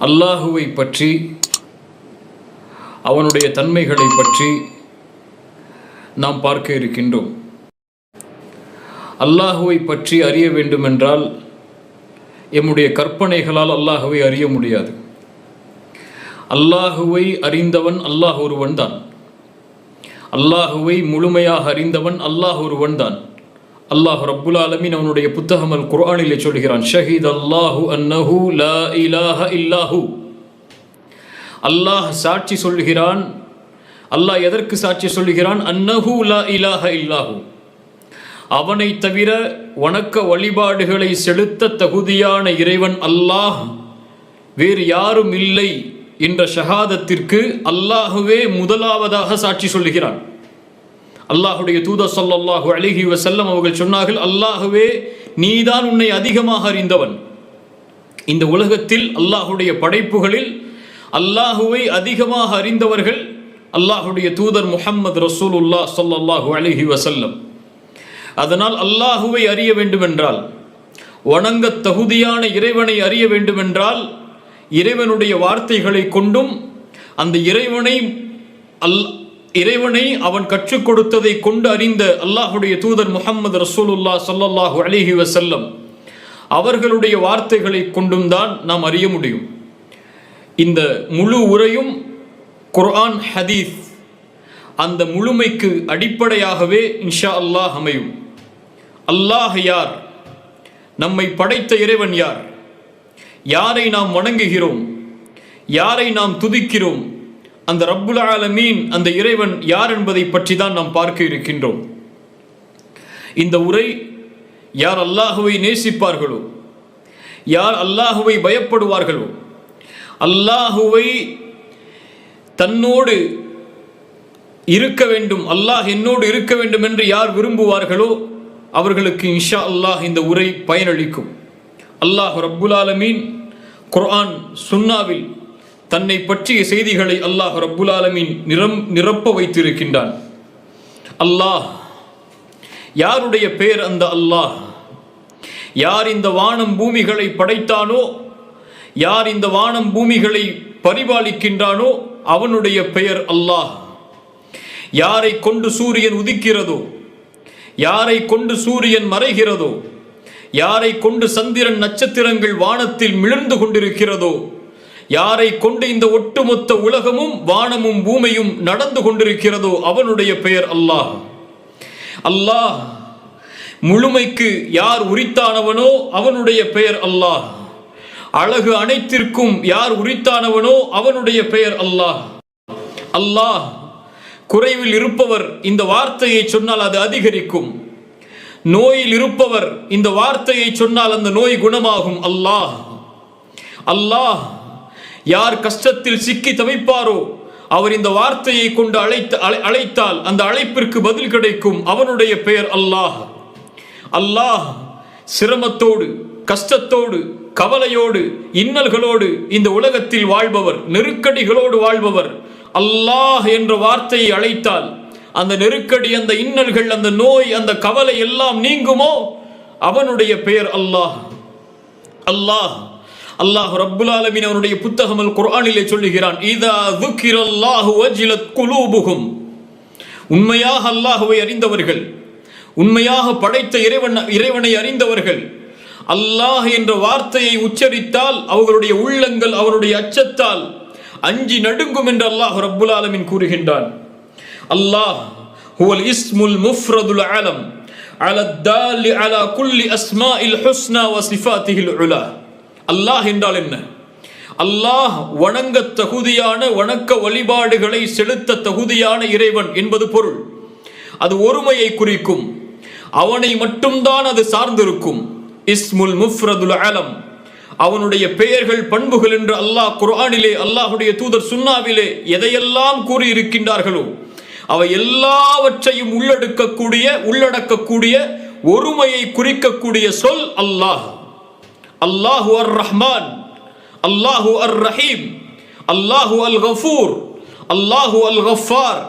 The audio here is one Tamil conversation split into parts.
அல்லாஹுவை பற்றி, அவனுடைய தன்மைகளை பற்றி நாம் பார்க்க இருக்கின்றோம். அல்லாஹுவை பற்றி அறிய வேண்டுமென்றால் எம்முடைய கற்பனைகளால் அல்லாஹுவை அறிய முடியாது. அல்லாஹுவை அறிந்தவன் அல்லாஹ் ஒருவன் தான். அல்லாஹுவை முழுமையாக அறிந்தவன் அல்லாஹ் ஒருவன் தான். அல்லாஹ் ரப்புல் ஆலமீன் அவனுடைய புத்தகம் அல் குர்ஆனிலே சொல்கிறான், ஷஹீத் அல்லாஹு அன்னஹு லா இலாஹ இல்லாஹு. அல்லாஹ் சாட்சி சொல்கிறான். அல்லாஹ் எதற்கு சாட்சி சொல்கிறான்? அன்னஹு லா இலாஹ இல்லாஹு, அவனை தவிர வணக்க வழிபாடுகளை செலுத்த தகுதியான இறைவன் அல்லாஹ், வேறு யாரும் இல்லை என்ற ஷஹாதத்திற்கு அல்லாஹுவே முதலாவதாக சாட்சி சொல்கிறான். அல்லாஹுடைய தூதர் ஸல்லல்லாஹு அலைஹி வஸல்லம் அவர்கள் சொன்னார்கள், அல்லாஹுவே நீதான் உன்னை அதிகமாக அறிந்தவன். இந்த உலகத்தில் அல்லாஹுடைய படைப்புகளில் அல்லாஹுவை அதிகமாக அறிந்தவர்கள் அல்லாஹுடைய தூதர் முஹம்மது ரசூலுல்லாஹ் ஸல்லல்லாஹு அலைஹி வஸல்லம். அதனால் அல்லாஹுவை அறிய வேண்டுமென்றால், வணங்க தகுதியான இறைவனை அறிய வேண்டுமென்றால், இறைவனுடைய வார்த்தைகளை கொண்டும் அந்த இறைவனை அவன் கற்றுக் கொடுத்ததை கொண்டு அறிந்த அல்லாஹுடைய தூதர் முஹம்மது ரசூலுல்லாஹ் ஸல்லல்லாஹு அலைஹி வஸல்லம் அவர்களுடைய வார்த்தைகளை கொண்டும் தான் நாம் அறிய முடியும். இந்த முழு உரையும் குர்ஆன் ஹதீஸ் அந்த முழுமைக்கு அடிப்படையாகவே இன்ஷா அல்லாஹ் அமையும். அல்லாஹ் யார்? நம்மை படைத்த இறைவன் யார்? யாரை நாம் வணங்குகிறோம்? யாரை நாம் துதிக்கிறோம்? அந்த ரப்புல் ஆலமீன், அந்த இறைவன் யார் என்பதை பற்றி தான் நாம் பார்க்க இருக்கின்றோம். இந்த உரை யார் அல்லாஹுவை நேசிப்பார்களோ, யார் அல்லாஹுவை பயப்படுவார்களோ, அல்லாஹுவை தன்னோடு இருக்க வேண்டும், அல்லாஹ் என்னோடு இருக்க வேண்டும் என்று யார் விரும்புவார்களோ அவர்களுக்கு இன்ஷா அல்லாஹ் இந்த உரை பயனளிக்கும். அல்லாஹ் ரப்புல் ஆலமீன் குர்ஆன் சுன்னாவில் தன்னை பற்றிய செய்திகளை அல்லாஹ் ரப்புல் ஆலமீன் நிரப்ப வைத்திருக்கின்றான். அல்லாஹ் யாருடைய பெயர்? அந்த அல்லாஹ் யார் இந்த வானம் பூமிகளை படைத்தானோ, யார் இந்த வானம் பூமிகளை பரிபாலிக்கின்றானோ அவனுடைய பெயர் அல்லாஹ். யாரை கொண்டு சூரியன் உதிக்கிறதோ, யாரை கொண்டு சூரியன் மறைகிறதோ, யாரை கொண்டு சந்திரன் நட்சத்திரங்கள் வானத்தில் மிளர்ந்து கொண்டிருக்கிறதோ, யாரை கொண்டு இந்த ஒட்டுமொத்த உலகமும் வானமும் பூமியும் நடந்து கொண்டிருக்கிறதோ அவனுடைய பெயர் அல்லாஹ். அல்லாஹ் முழுமைக்கு யார் உரித்தானவனோ அவனுடைய பெயர் அல்லாஹ். அழகு அனைத்திற்கும் யார் உரித்தானவனோ அவனுடைய பெயர் அல்லாஹ். அல்லாஹ் குறைவில் இருப்பவர் இந்த வார்த்தையை சொன்னால் அது அதிகரிக்கும். நோயில் இருப்பவர் இந்த வார்த்தையை சொன்னால் அந்த நோய் குணமாகும். அல்லாஹ் அல்லாஹ் யார் கஷ்டத்தில் சிக்கி தவிப்பாரோ அவர் இந்த வார்த்தையை கொண்டு அழைத்தால் அந்த அழைப்பிற்கு பதில் கிடைக்கும். அவனுடைய பெயர் அல்லாஹ். அல்லாஹ் சிரமத்தோடு, கஷ்டத்தோடு, கவலையோடு, இன்னல்களோடு இந்த உலகத்தில் வாழ்பவர், நெருக்கடிகளோடு வாழ்பவர். அல்லாஹ் என்ற வார்த்தையை அழைத்தால் அந்த நெருக்கடி, அந்த இன்னல்கள், அந்த நோய், அந்த கவலை எல்லாம் நீங்குமோ அவனுடைய பெயர் அல்லாஹ். அல்லாஹ் அல்லாஹ் ரப்புல் ஆலமீன் அவனுடைய புத்தகம் அல் குர்ஆனிலே சொல்லுகிறான், இதா ذுக்கிரல்லாஹு வஜிலத் குலூபுஹும். உண்மையாக அல்லாஹுவை அறிந்தவர்கள், உண்மையாக படைத்த இறைவனை அறிந்தவர்கள் அல்லாஹ் என்ற வார்த்தையை உச்சரித்தால் அவர்களுடைய உள்ளங்கள் அவருடைய அச்சத்தால் அஞ்சி நடுங்கும் என்று அல்லாஹ் ரப்புல் ஆலமீன் கூறுகின்றான். அல்லாஹ் ஹுவல் இஸ்முல் முஃப்ரதுல் ஆலம் அலத் தாலி அலா குல்லி அஸ்மாஇல் ஹுஸ்னா வ சிஃபாத்திஹில் உலா. அல்லாஹ் என்றால் என்ன? அல்லாஹ் வணங்க தகுதியான, வணக்க வழிபாடுகளை செலுத்த தகுதியான இறைவன் என்பது பொருள். அது ஒருமையை குறிக்கும். அவனை மட்டும்தான் அது சார்ந்திருக்கும். இஸ்முல் முஃப்ரதுல் ஆலம், அவனுடைய பெயர்கள், பண்புகள் என்று அல்லாஹ் குர்ஆனிலே, அல்லாஹுடைய தூதர் சுன்னாவிலே எதையெல்லாம் கூறியிருக்கின்றார்களோ அவை எல்லாவற்றையும் உள்ளடக்கக்கூடிய ஒருமையை குறிக்கக்கூடிய சொல் அல்லாஹ். அல்லாஹு அர் ரஹ்மான், அல்லாஹு அர் ரஹீம், அல்லாஹு அல் கஃபூர், அல்லாஹு அல் கஃபார்,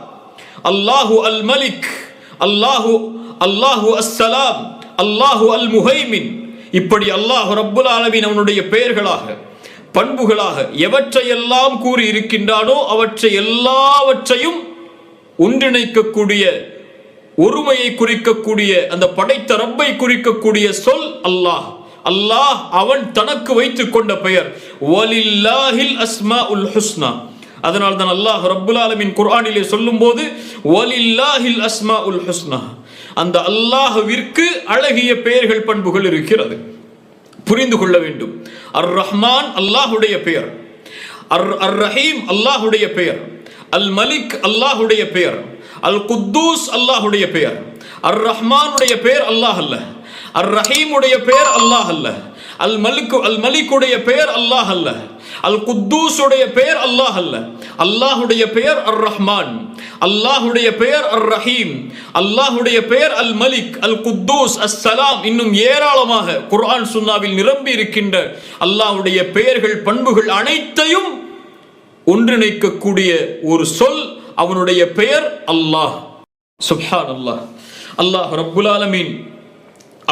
அல்லாஹு அல் மலிக், அல்லாஹு அஸ்ஸலாம், அல்லாஹு அல் முஹைமின். இப்படி அல்லாஹ் ரப்புல் ஆலமீன் அவனுடைய பெயர்களாக, பண்புகளாக எவற்றையெல்லாம் கூறி இருக்கின்றானோ அவற்றை எல்லாவற்றையும் ஒன்றிணைக்கக்கூடிய, ஒருமையை குறிக்கக்கூடிய, அந்த படைத்த ரப்பை குறிக்கக்கூடிய சொல் அல்லாஹ். அல்லாஹ் அவன் தனக்கு வைத்துக் கொண்ட பெயர் வலில்லாஹில் அஸ்மாஉல் ஹுஸ்னா. அதனால் தான் அல்லாஹ் ரப்புல் ஆலமீன் குர்ஆனிலே சொல்லும்போது வலில்லாஹில் அஸ்மாஉல் ஹுஸ்னா, அந்த அல்லாஹ்விற்கு அழகிய பெயர்கள் பண்புகள் இருக்கிறது. புரிந்து கொள்ள வேண்டும். அர் ரஹ்மான் அல்லாஹுடைய பெயர், அர் ரஹீம் அல்லாஹுடைய பெயர், அல் மலிக் அல்லாஹுடைய பெயர், அல் குத்தூஸ் அல்லாஹுடைய பெயர். அர் ரஹ்மானுடைய பெயர் அல்லாஹ் அல்ல, அர் ரஹீமுடைய பெயர் அல்லாஹ் அல்ல, அல் மலிக்குடைய பெயர் அல்லாஹ் அல்ல, அல் குத்தூஸுடைய பெயர் அல்லாஹ் அல்ல. அல்லாஹுடைய பெயர் அர் ரஹ்மான், அல்லாஹுடைய பெயர் அர் ரஹீம், அல்லாஹுடைய பெயர் அல் மலிக், அல் குத்தூஸ், அஸ்ஸலாம், இன்னும் ஏராளமாக குர்ஆன் சுன்னாவில் நிரம்பி இருக்கின்ற அல்லாஹுடைய பெயர்கள் பண்புகள் அனைத்தையும் ஒன்றிணைக்கக்கூடிய ஒரு சொல் அவனுடைய பெயர் அல்லாஹ். சுப்ஹானல்லாஹ். அல்லாஹ் ரப்புல் ஆலமீன்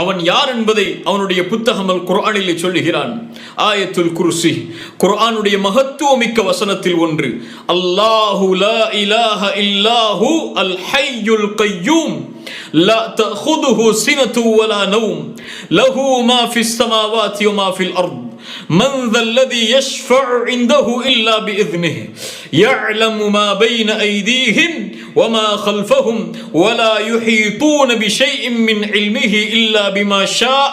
அவன் யார் என்பதை அவனுடைய புத்தகம் அல் குர்ஆனிலே சொல்லுகிறான். ஆயத்துல் குர்சி குர்ஆனுடைய மகத்துவமிக்க வசனத்தில் ஒன்று. அல்லாஹு லா இலாஹ இல்லாஹு அல் ஹய்யுல் கய்யூம் லா தஅഖுதுஹு சினத்து வலா நௌம் லஹு மா ஃபிஸ் ஸமாவாதி வ மா ஃபில் அர்த் من ذا الذي يشفع عنده إلا بإذنه يعلم ما بين أيديهم وما خلفهم ولا يحيطون بشيء من علمه إلا بما شاء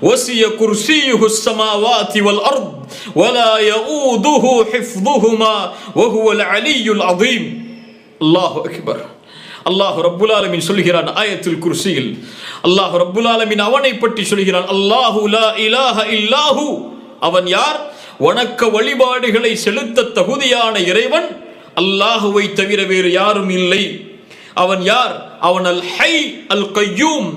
وسع كرسيه السماوات والأرض ولا يؤوده حفظهما وهو العلي العظيم. الله أكبر. அல்லாஹ் ரப்புல் ஆலமீன் சொல்கிறான் ஆயத்துல் குர்சியில், அல்லாஹ் ரப்புல் ஆலமீன் அவனை பற்றி சொல்கிறான். அல்லாஹு லா இலாஹ இல்லாஹு, அவன் யார்? வணக்க வழிபாடுகளை செலுத்த தகுதியான இறைவன் அல்லாஹுவை தவிர வேறு யாரும் இல்லை. அவன் யார்? அவன் அல் ஹை அல் கய்யூம்,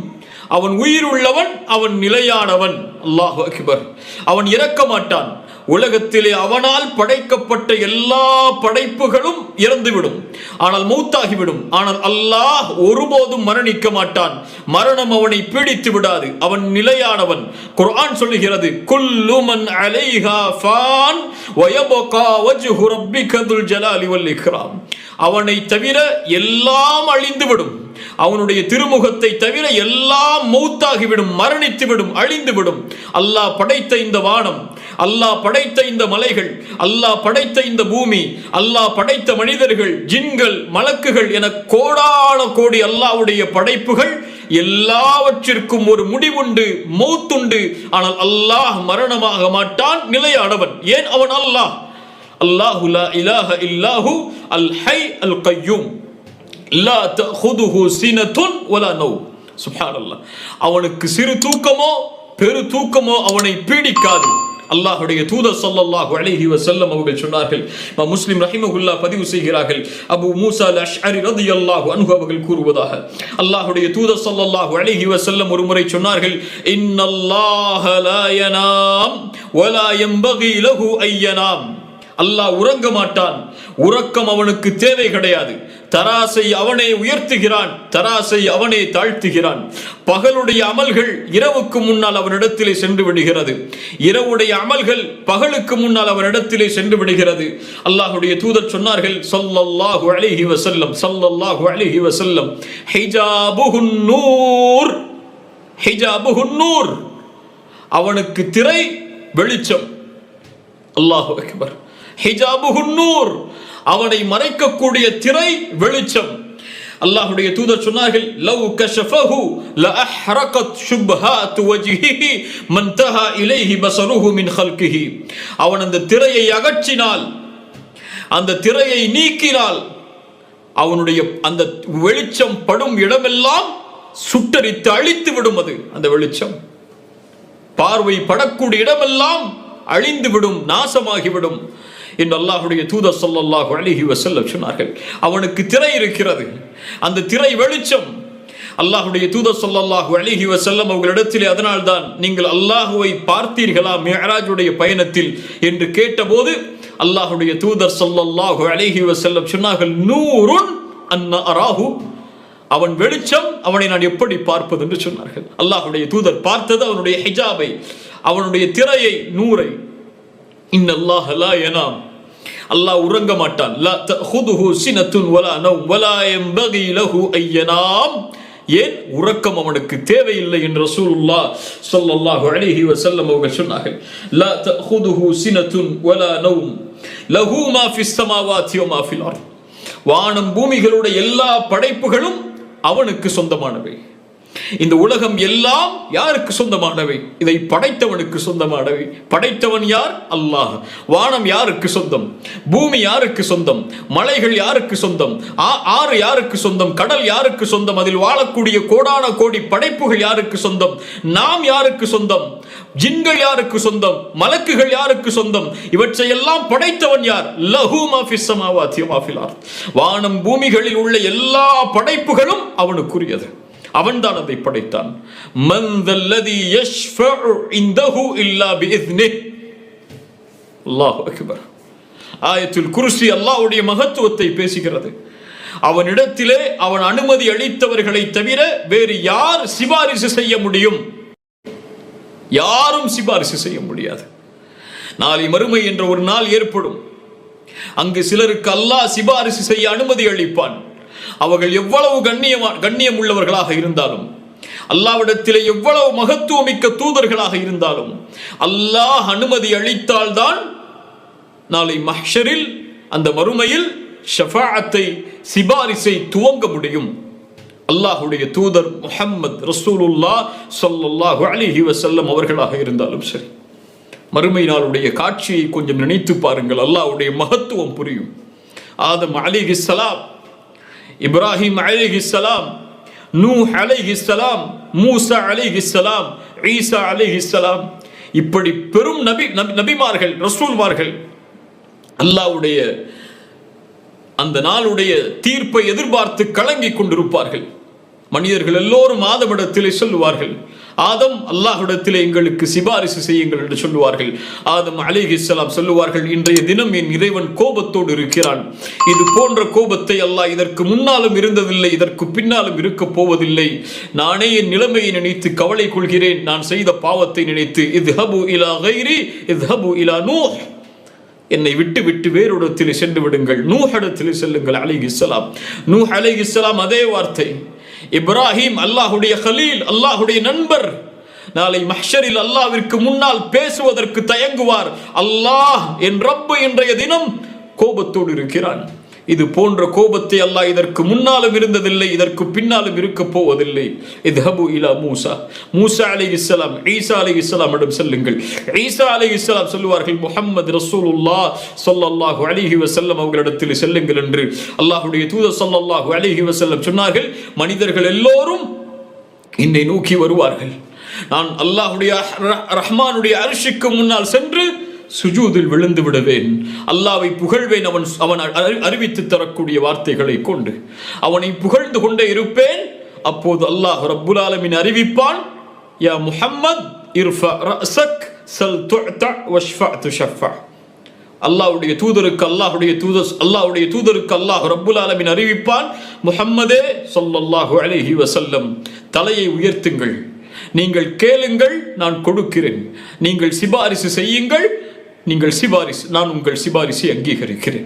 அவன் உயிர் உள்ளவன், அவன் நிலையானவன். அல்லாஹு அக்பர். அவன் இறக்க மாட்டான். உலகத்திலே அவனால் படைக்கப்பட்ட எல்லா படைப்புகளும் இறந்துவிடும், ஆனால் மௌத்தாகிவிடும். ஆனால் அல்லாஹ் ஒருபோதும் மரணிக்க மாட்டான். மரணம் அவனை பீடித்து விடாது. அவன் நிலையானவன். குர்ஆன் சொல்லுகிறது, குல்லு மன் அலைஹா ஃபான் வ யப்கா வஜ்ஹு ரப்பிக துல் ஜலாலி வல் இக்ராம். அவனை தவிர எல்லாம் அழிந்துவிடும். அவனுடைய திருமுகத்தை தவிர எல்லாம் மௌத்தாகிவிடும், மரணித்துவிடும், அழிந்துவிடும். அல்லாஹ் படைத்த இந்த வானம், அல்லாஹ் படைத்த இந்த மலைகள், அல்லாஹ் படைத்த இந்த பூமி, அல்லாஹ் படைத்த மனிதர்கள், ஜின்கள், மலக்குகள் என கோடான கோடி அல்லாஹ்வுடைய படைப்புகள் எல்லாவற்றிற்கும் ஒரு முடிவுண்டு, மௌத்துண்டு. ஆனால் அல்லாஹ் மரணமாக மாட்டான், நிலையானவன். ஏன்? அவன் அல்லாஹ். அல்லாஹு லா இலாஹ இல்லாஹு அல் ஹை அல் கய்யூம் லா தஅഖுதுஹு சினத்துன் வலா நௌம். சுப்ஹானல்லாஹ். அவனுக்கு சிறு தூக்கமோ பெரு தூக்கமோ அவனை பீடிக்காது. அல்லாஹ்வுடைய தூதர் ஸல்லல்லாஹு அலைஹி வஸல்லம் அவர்கள் சொன்னார்கள். முஸ்லிம் ரஹிமஹுல்லாஹ் பதிவு செய்கிறார்கள். அபூ மூஸா அல் அஷ்அரி ரலியல்லாஹு அன்ஹு அவர்கள் கூறுவதாக, அல்லாஹ்வுடைய தூதர் ஸல்லல்லாஹு அலைஹி வஸல்லம் ஒரு முறை சொன்னார்கள், இன்னல்லாஹ லா யனாம் வலா யம்பகி லஹு அய்யனாம். அல்லாஹ் உறங்க மாட்டான், உறக்கம் அவனுக்கு தேவை கிடையாது. தராசை அவனே உயர்த்துகிறான், தராசை அவனே தாழ்த்துகிறான். பகலுடைய அமல்கள் இரவுக்கு முன்னால் அவனிடத்திலே சென்று விடுகிறது, இரவுடைய அமல்கள் பகலுக்கு முன்னால் அவனிடத்திலே சென்று விடுகிறது. அல்லாஹ்வுடைய தூதர் சொன்னார்கள் ஸல்லல்லாஹு அலைஹி வஸல்லம், ஸல்லல்லாஹு அலைஹி வஸல்லம், ஹிஜாபுஹுன் நூர், ஹிஜாபுஹுன் நூர், அவனுக்கு திரை வெளிச்சம். அல்லாஹு அக்பர். ஹிஜாபுஹுன் நூர், அவனை மறைக்கக்கூடிய திரை வெளிச்சம். அல்லாஹ்வுடைய தூதர் சொன்னார்கள், லவ் கஷஃபஹு லஅஹ்ரகத் ஷுப்ஹாத் வஜ்ஹிஹி மன்தஹா இலைஹி பஸருஹு மின் ஹல்கிஹி. அவன் அந்த திரையை அகற்றினால், அந்த திரையை நீக்கினால், அவனுடைய அந்த வெளிச்சம் படும் இடமெல்லாம் சுட்டரித்து அழித்து விடும். அது அந்த வெளிச்சம் பார்வை படக்கூடிய இடமெல்லாம் அழிந்துவிடும், நாசமாகிவிடும் என்று அல்லாஹ்வுடைய தூதர் ஸல்லல்லாஹு அலைஹி வஸல்லம் சொன்னார்கள். அவனுக்கு திரை இருக்கிறது, அந்த திரை வெளிச்சம். அல்லாஹ்வுடைய தூதர் ஸல்லல்லாஹு அலைஹி வஸல்லம் அவர்களிடத்திலே, அதனால்தான் நீங்கள் அல்லாஹுவை பார்த்தீர்களா மிஅராஜுடைய பயணத்தில் என்று கேட்டபோது அல்லாஹ்வுடைய தூதர் ஸல்லல்லாஹு அலைஹி வஸல்லம் சொன்னார்கள், நூருன் அன்ன அராஹு, அவன் வெளிச்சம், அவனை நான் எப்படி பார்ப்பது என்று சொன்னார்கள். அல்லாஹ்வுடைய தூதர் பார்த்தது அவனுடைய ஹிஜாபை, அவனுடைய திரையை, நூரை. இன்னல்லாஹ லா யனாம், அல்லாஹ் உறங்க மாட்டான். லா தஅஹுதுஹு சினத்துன் வலா நௌம் வலா யம்பகி லஹு அய்யனாம். ஏன்? உறக்கம் அவனுக்கு தேவையில்லை என்று ரசூலுல்லாஹ் ஸல்லல்லாஹு அலைஹி வஸல்லம் அவர்கள் சொன்னார்கள். லா தஅஹுதுஹு சினத்துன் வலா நௌம் லஹு மா ஃபிஸ் ஸமாவாதி வ மா ஃபில் அர்த். வானம் பூமிகளுடைய எல்லா படைப்புகளும் அவனுக்கு சொந்தமானவை. இந்த உலகம் எல்லாம் யாருக்கு சொந்தமானவை? இதை படைத்தவனுக்கு சொந்தமானவை. படைத்தவன் யார்? அல்லாஹ். வானம் யாருக்கு சொந்தம்? பூமி யாருக்கு சொந்தம்? மலைகள் யாருக்கு சொந்தம்? ஆறு யாருக்கு சொந்தம்? கடல் யாருக்கு சொந்தம்? அதில் வாழக்கூடிய கோடான கோடி படைப்புகள் யாருக்கு சொந்தம்? நாம் யாருக்கு சொந்தம்? ஜின்கள் யாருக்கு சொந்தம்? மலக்குகள் யாருக்கு சொந்தம்? இவற்றையெல்லாம் படைத்தவன் யார்? லஹு மா ஃபிஸ் ஸமாவாதி வ மா ஃபில் அர்த். வானம் பூமிகளில் உள்ள எல்லா படைப்புகளும் அவனுக்குரியது. அவன்தான் அதை படைத்தான். மன் தல்லதி யஷ்ஃபஉ இன்தஹு இல்லா பிஇذنஹ். அல்லாஹு அக்பர். ஆயத்துல் குர்சி அல்லாஹ்வுடைய மகத்துவத்தை பேசுகிறது. அவனிடத்திலே அவன் அனுமதி அளித்தவர்களை தவிர வேறு யார் சிபாரிசு செய்ய முடியும்? யாரும் சிபாரிசு செய்ய முடியாது. நாளை மறுமை என்ற ஒரு நாள் ஏற்படும். அங்கு சிலருக்கு அல்லாஹ் சிபாரிசு செய்ய அனுமதி அளிப்பான். அவர்கள் எவ்வளவு கண்ணியம் உள்ளவர்களாக இருந்தாலும், அல்லாஹ்விடத்திலே எவ்வளவு மகத்துவமிக்க தூதர்களாக இருந்தாலும், அல்லாஹ் அனுமதி அளித்தால்தான் நாளை மஹ்ஷரில், அந்த மறுமையில் ஷஃபாஅத்தை, சிபாரிசை துவங்க முடியும். அல்லாஹ்வுடைய தூதர் முஹம்மது ரசூலுல்லாஹ் ஸல்லல்லாஹு அலைஹி வஸல்லம் அவர்களாக இருந்தாலும் சரி, மறுமை நாளுடைய காட்சியை கொஞ்சம் நினைத்து பாருங்கள். அல்லாஹ்வுடைய மகத்துவம் புரியும். ஆதம் அலைஹிஸ்ஸலாம், இப்ராஹிம் அலைஹிஸ்ஸலாம், நூஹ் அலைஹிஸ்ஸலாம், மூசா அலைஹிஸ்ஸலாம், ஈசா அலைஹிஸ்ஸலாம், இப்படி பெரும் நபிமார்கள், ரசூல்மார்கள் அல்லாஹ்வுடைய அந்த நாளுடைய தீர்ப்பை எதிர்பார்த்து கலங்கிக் கொண்டிருப்பார்கள். மனிதர்கள் எல்லோரும் ஆதமிடத்திலே சொல்லுவார்கள், ஆதம், அல்லாஹ்விடத்திலே எங்களுக்கு சிபாரிசு செய்யுங்கள் என்று சொல்லுவார்கள். ஆதம் அலைஹிஸ்ஸலாம் சொல்லுவார்கள், இன்றைய தினம் என் இறைவன் கோபத்தோடு இருக்கிறான். இது போன்ற கோபத்தை அல்லாஹ் இதற்கு முன்னாலும் இருந்ததில்லை, இதற்கு பின்னாலும் இருக்க போவதில்லை. நானே என் நிலைமையை நினைத்து கவலை கொள்கிறேன், நான் செய்த பாவத்தை நினைத்து. இத்ஹபு இலா கைரி இத்ஹபு இலா நூஹ், என்னை விட்டு விட்டு வேறொடத்தில் சென்று விடுங்கள், நூஹிடத்தில் செல்லுங்கள் அலைஹிஸ்ஸலாம். நூஹ் அலைஹிஸ்ஸலாம் அதே வார்த்தை. இப்ராஹிம் அல்லாஹ்வுடைய கலீல், அல்லாஹ்வுடைய நண்பர், நாளை மஹ்ஷரில் அல்லாஹ்விற்கு முன்னால் பேசுவதற்கு தயங்குவார். அல்லாஹ் என் ரப்பு இன்றைய தினம் கோபத்தோடு இருக்கிறான். இது போன்ற கோபத்தை அல்லாஹ் இதற்கு முன்னாலும் இருந்ததில்லை, இதற்கு பின்னாலும் இருக்க போவதில்லை. இத்ஹபு இலா மூசா, மூசா அலைஹிஸ்ஸலாம், ஈசா அலைஹிஸ்ஸலாம் இடம் செல்லுங்கள். ஈசா அலைஹிஸ்ஸலாம் சொல்லுவார்கள், முஹம்மது ரசூலுல்லாஹ் ஸல்லல்லாஹு அலைஹி வஸல்லம் அவர்களிடத்தில் செல்லுங்கள் என்று அல்லாஹ்வுடைய தூதர் ஸல்லல்லாஹு அலைஹி வஸல்லம் சொன்னார்கள். மனிதர்கள் எல்லோரும் என்னை நோக்கி வருவார்கள். நான் அல்லாஹ்வுடைய ரஹ்மானுடைய அர்ஷுக்கு முன்னால் சென்று சுஜூதில் விழுந்து விடுவேன், அல்லாஹ்வை புகழ்வேன். அவன் அறிவித்து தரக்கூடிய வார்த்தைகளை கொண்டு அவனை புகழ்ந்து கொண்டே இருப்பேன். அப்போது அல்லாஹ் ரப்புல் ஆலமீன் அறிவிப்பான், யா முஹம்மத் இர்ஃபா ரஅஸக் சல் துஅத வஷ்ஃபா துஷஃபா. அல்லாஹ்வுடைய தூதருக்கு அல்லாஹ் ரப்புல் ஆலமீன் அறிவிப்பான், முஹம்மதே ஸல்லல்லாஹு அலைஹி வஸல்லம், தலையை உயர்த்துங்கள், நீங்கள் கேளுங்கள், நான் கொடுக்கிறேன். நீங்கள் சிபாரிசு செய்யுங்கள், நான் உங்கள் சிபாரிசை அங்கீகரிக்கிறேன்.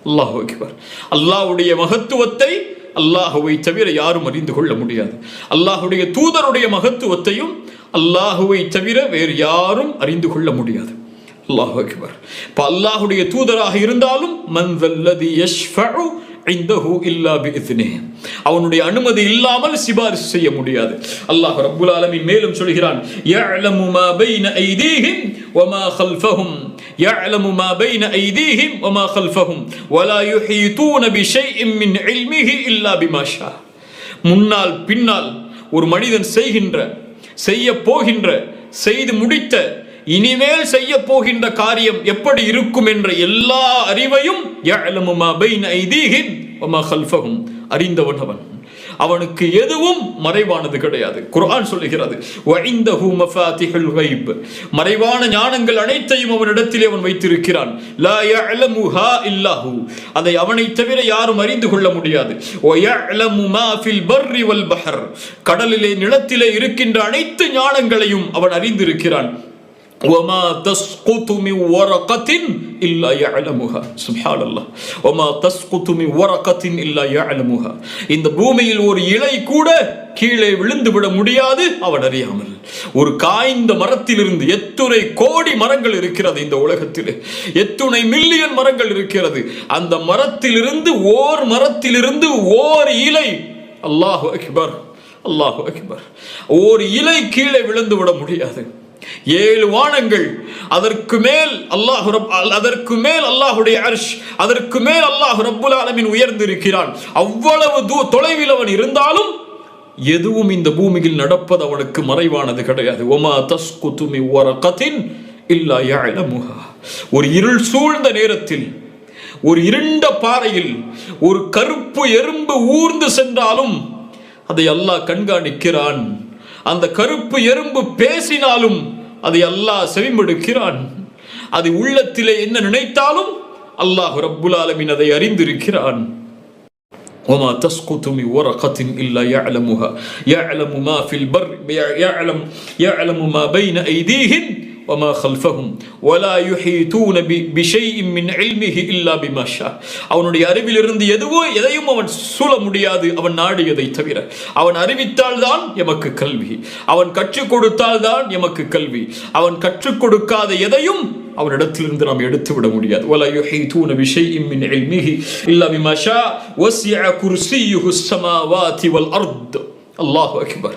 அல்லாஹு அக்பர். அல்லாஹ்வுடைய மகத்துவத்தை அல்லாஹுவை தவிர யாரும் அறிந்து கொள்ள முடியாது. அல்லாஹ்வுடைய தூதருடைய மகத்துவத்தையும் அல்லாஹுவை தவிர வேறு யாரும் அறிந்து கொள்ள முடியாது. அல்லாஹு அக்பர். இப்ப அல்லாஹ்வுடைய தூதராக இருந்தாலும் மன் தல்லதி யஷ்ஃபஉ இன்தஹு இல்லா பிஇذنஹ், அவனுடைய அனுமதி இல்லாமல் சிபாரிசு செய்ய முடியாது. அல்லாஹ் ரப்புல் ஆலமீன் மேலும் சொல்கிறான், யஅலமு மா பைன ஐதீஹிம் வமா கல்ஃபஹும், யஅலமு மா பைன ஐதீஹிம் வமா கல்ஃபஹும் வலா யுஹீதூன பிஷைஇன் மின் இல்மிஹி இல்லா பிமா ஷா. முன்னால் பின்னால் ஒரு மனிதன் செய்ய போகின்ற, செய்து முடித்த, இனிமேல் செய்ய போகின்ற காரியம் எப்படி இருக்கும் என்ற எல்லா அறிவையும் யஅலமு மா பைன ஐதீஹிம் வமா கல்ஃபஹும், அறிந்தவன் அவன். அவனுக்கு எதுவும் மறைவானது கிடையாது. குர்ஆன் சொல்லுகிறது, வஇந்தஹு மஃபாத்திஹுல் கைப், மறைவான ஞானங்கள் அனைத்தையும் அவனிடத்திலே அவன் வைத்திருக்கிறான். லா யஅலமுஹா இல்லஹு, அதை அவனை தவிர யாரும் அறிந்து கொள்ள முடியாது. வயஅலமு மா ஃபில் பர்ரி வல் பஹர், கடலிலே நிலத்திலே இருக்கின்ற அனைத்து ஞானங்களையும் அவன் அறிந்திருக்கிறான். وما تسقط من ورقة إلا يعلمها سبحان الله وما تسقط من ورقة إلا يعلمها இந்த பூமியில் ஒரு இலை கூட கீழே விழுந்து விட முடியாது அவன் அறியாமல். ஒரு காய்ந்த மரத்திலிருந்து எத்துணை கோடி மரங்கள் இருக்கிறது இந்த உலகத்தில், எத்துணை மில்லியன் மரங்கள் இருக்கிறது. அந்த மரத்திலிருந்து ஓர் இலை, அல்லாஹு அக்பர் அல்லாஹு அக்பர், ஓர் இலை கீழே விழுந்து விட முடியாது. 7 வானங்கள், அதற்கு மேல் அல்லாஹுடைய அர்ஷ், அதற்கு மேல் அல்லாஹ் ரப்புல் ஆலமீன் உயர்ந்திருக்கிறான். அவ்வளவு தொலைவில் அவன் இருந்தாலும் எதுவும் இந்த பூமியில் நடப்பது அவனுக்கு மறைவானது கிடையாது. ஒமா தஸ்குது மின் வரகத்தின் இல்லா யஅலமுஹா. ஒரு இருள் சூழ்ந்த நேரத்தில், ஒரு இருண்ட பாறையில் ஒரு கருப்பு எறும்பு ஊர்ந்து சென்றாலும் அதை அல்லாஹ் கண்காணிக்கிறான். அந்த கருப்பு எறும்பு பேசினாலும் அதை அல்லாஹ் செவிமடுக்கிறான். அது உள்ளத்திலே என்ன நினைத்தாலும் அல்லாஹ் ரப்புல் ஆலமீன் அதை அறிந்திருக்கிறான். وما تسقط من ورقة إلا يعلمها يعلم ما في البر يعلم ما بين أيديهم وما خلفهم ولا يحيطون بشيء من علمه إلا بما شاء. அவனுடைய அறிவிலிருந்து எதையும் அவன் சூழ முடியாது அவன் நாடியதை தவிர. அவன் அறிவித்தால் தான் எமக்கு கல்வி, அவன் கற்றுக் கொடுத்தால் தான் எமக்கு கல்வி. அவன் கற்றுக் கொடுக்காத எதையும் அவனிடத்திலிருந்து நாம் எடுத்து விட முடியாது. ولا يحيطون بشيء من علمه إلا بما شاء وسع كرسيه السماوات والأرض. அல்லாஹு அக்பர்.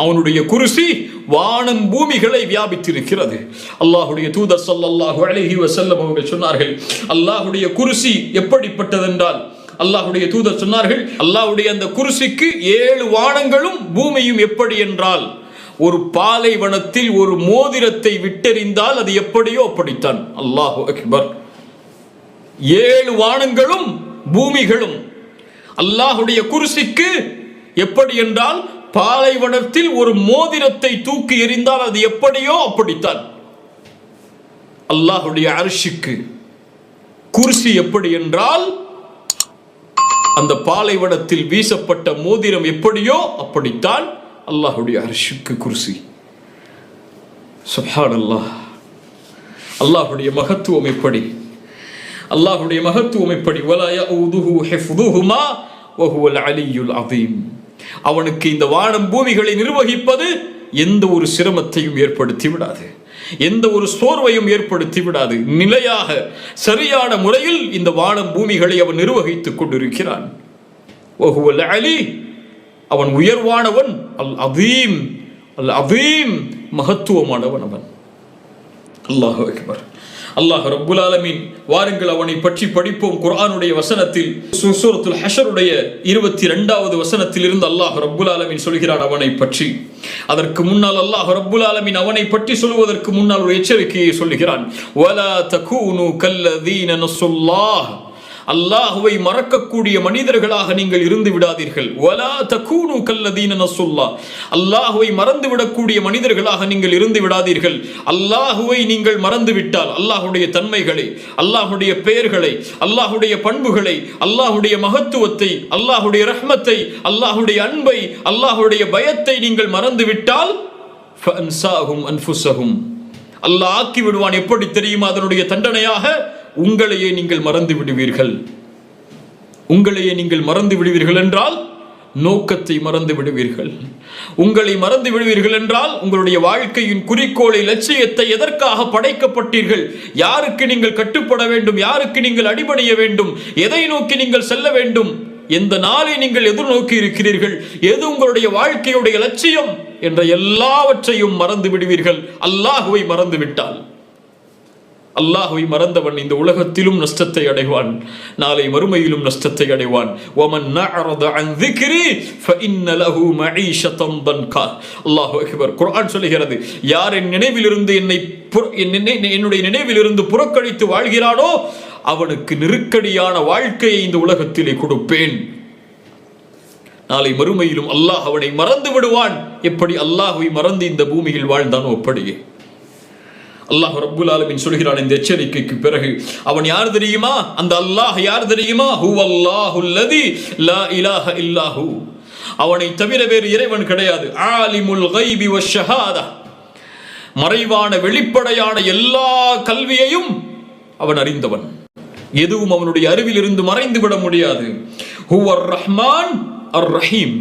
அவனுடைய குர்சி வானம் பூமிகளை வியாபித்திருக்கிறது. அல்லாஹுடைய தூதர் ஸல்லல்லாஹு அலைஹி வஸல்லம் அவர்கள் சொன்னார்கள், அல்லாஹுடைய குர்சி எப்படிப்பட்டதென்றால், அல்லாஹுடைய தூதர் சொன்னார்கள், அல்லாஹுடைய அந்த குர்சிக்கு 7 வானங்களும் பூமியும் எப்படி என்றால், ஒரு பாலைவனத்தில் ஒரு மோதிரத்தை விட்டெறிந்தால் அது எப்படியோ அப்படித்தான். அல்லாஹு அக்பர். 7 வானங்களும் பூமிகளும் அல்லாஹுடைய குர்சிக்கு எப்படி என்றால், பாலைவனத்தில் ஒரு மோதிரத்தை தூக்கி எறிந்தால் அது எப்படியோ அப்படித்தான். அல்லாஹுடைய அர்ஷுக்கு குர்சி எப்படி என்றால், அந்த பாலைவனத்தில் வீசப்பட்ட மோதிரம் எப்படியோ அப்படித்தான் அல்லாஹுடைய அர்ஷுக்கு குர்சி. சுப்ஹானல்லாஹ். அல்லாஹுடைய மகத்துவம் எப்படி, அல்லாஹுடைய மகத்துவம் எப்படி. வலா யஊதுஹு ஹிஃதுஹுமா வஹுவல் அலியுல் அதீம். அவனுக்கு இந்த வானம் பூமிகளை நிர்வகிப்பது எந்த ஒரு சிரமத்தையும் ஏற்படுத்தி விடாது, எந்த ஒரு சோர்வையும் ஏற்படுத்தி விடாது. நிலையாக சரியான முறையில் இந்த வானம் பூமிகளை அவன் நிர்வகித்துக் கொண்டிருக்கிறான். வஹுவல் அலி, அவன் உயர்வானவன். அல் அதீம், அல் அதீம், மகத்துவமானவன் அவன். அல்லாஹு அக்பர். அல்லாஹ் ரப்புல் ஆலமீன், வாருங்கள் அவனை பற்றி படிப்போம். குர்ஆனுடைய வசனத்தில் சூரத்துல் ஹஷருடைய 22வது வசனத்தில் இருந்து அல்லாஹ் ரப்புல் ஆலமீன் சொல்கிறான் அவனை பற்றி. அதற்கு முன்னால் அல்லாஹ் ரப்புல் ஆலமீன் அவனை பற்றி சொல்வதற்கு முன்னால் ஒரு எச்சரிக்கையை சொல்கிறான். வலா தகூனு கல்லதீன நஸுல்லாஹ். அல்லாஹுவை மறக்கக்கூடிய மனிதர்களாக நீங்கள் இருந்து விடாதீர்கள். வலா தகூனு கல்லதீன நஸுல்லாஹ். அல்லாஹுவை மறந்து விடக்கூடிய மனிதர்களாக நீங்கள் இருந்து விடாதீர்கள். அல்லாஹுவை நீங்கள் மறந்து விட்டால், அல்லாஹுடைய தன்மைகளை, அல்லாஹுடைய பெயர்களை, அல்லாஹுடைய பண்புகளை, அல்லாஹுடைய மகத்துவத்தை, அல்லாஹுடைய ரஹ்மத்தை, அல்லாஹுடைய அன்பை, அல்லாஹுடைய பயத்தை நீங்கள் மறந்து விட்டால் ஃபஅன்சாஹும் அன்ஃபுஸஹும். அல்லாஹ் ஆக்கி விடுவான். எப்படி தெரியுமா? அதனுடைய தண்டனையாக உங்களையே நீங்கள் மறந்து விடுவீர்கள். உங்களையே நீங்கள் மறந்து விடுவீர்கள் என்றால் நோக்கத்தை மறந்து விடுவீர்கள். உங்களை மறந்து விடுவீர்கள் என்றால் உங்களுடைய வாழ்க்கையின் குறிக்கோளை, லட்சியத்தை, எதற்காக படைக்கப்பட்டீர்கள், யாருக்கு நீங்கள் கட்டுப்பட வேண்டும், யாருக்கு நீங்கள் அடிபணிய வேண்டும், எதை நோக்கி நீங்கள் செல்ல வேண்டும், எந்த நாளை நீங்கள் எதிர்நோக்கி இருக்கிறீர்கள், எது உங்களுடைய வாழ்க்கையுடைய லட்சியம் என்ற எல்லாவற்றையும் மறந்து விடுவீர்கள். அல்லாஹுவை மறந்து விட்டால். அல்லாஹுவை மறந்தவன் இந்த உலகத்திலும் நஷ்டத்தை அடைவான், நாளை மறுமையிலும் நஷ்டத்தை அடைவான். வமன் நஅரத அன் ذிக்ரி ஃபஇன்ன லஹு மஈஷத்தன் தன்கா. அல்லாஹு அக்பர். குர்ஆன் சொல்கிறது, யார் என் நினைவிலிருந்து என்னுடைய நினைவிலிருந்து புறக்கணித்து வாழ்கிறானோ அவனுக்கு நெருக்கடியான வாழ்க்கையை இந்த உலகத்திலே கொடுப்பேன். நாளை மறுமையிலும் அல்லாஹ் அவனை மறந்து விடுவான். எப்படி அல்லாஹுவை மறந்து இந்த பூமியில் வாழ்ந்தானோ அப்படியே. அல்லாஹ் ரப்புல் ஆலமீன் சொல்கிறான் இந்த எச்சரிக்கைக்கு பிறகு, அவன் யார் தெரியுமா? அந்த அல்லாஹ் யார் தெரியுமா? ஹுவல்லாஹுல் லதி லா இலாஹ இல்லாஹு. அவனை தவிர வேறு இறைவன் கிடையாது. ஆலிமுல் கைபி வஷ்ஷஹாதா. மறைவான வெளிப்படையான எல்லா கல்வியையும் அவன் அறிந்தவன். எதுவும் அவனுடைய அறிவில் இருந்து மறைந்து விட முடியாது. ஹுவர் ரஹ்மான் அர் ரஹீம்.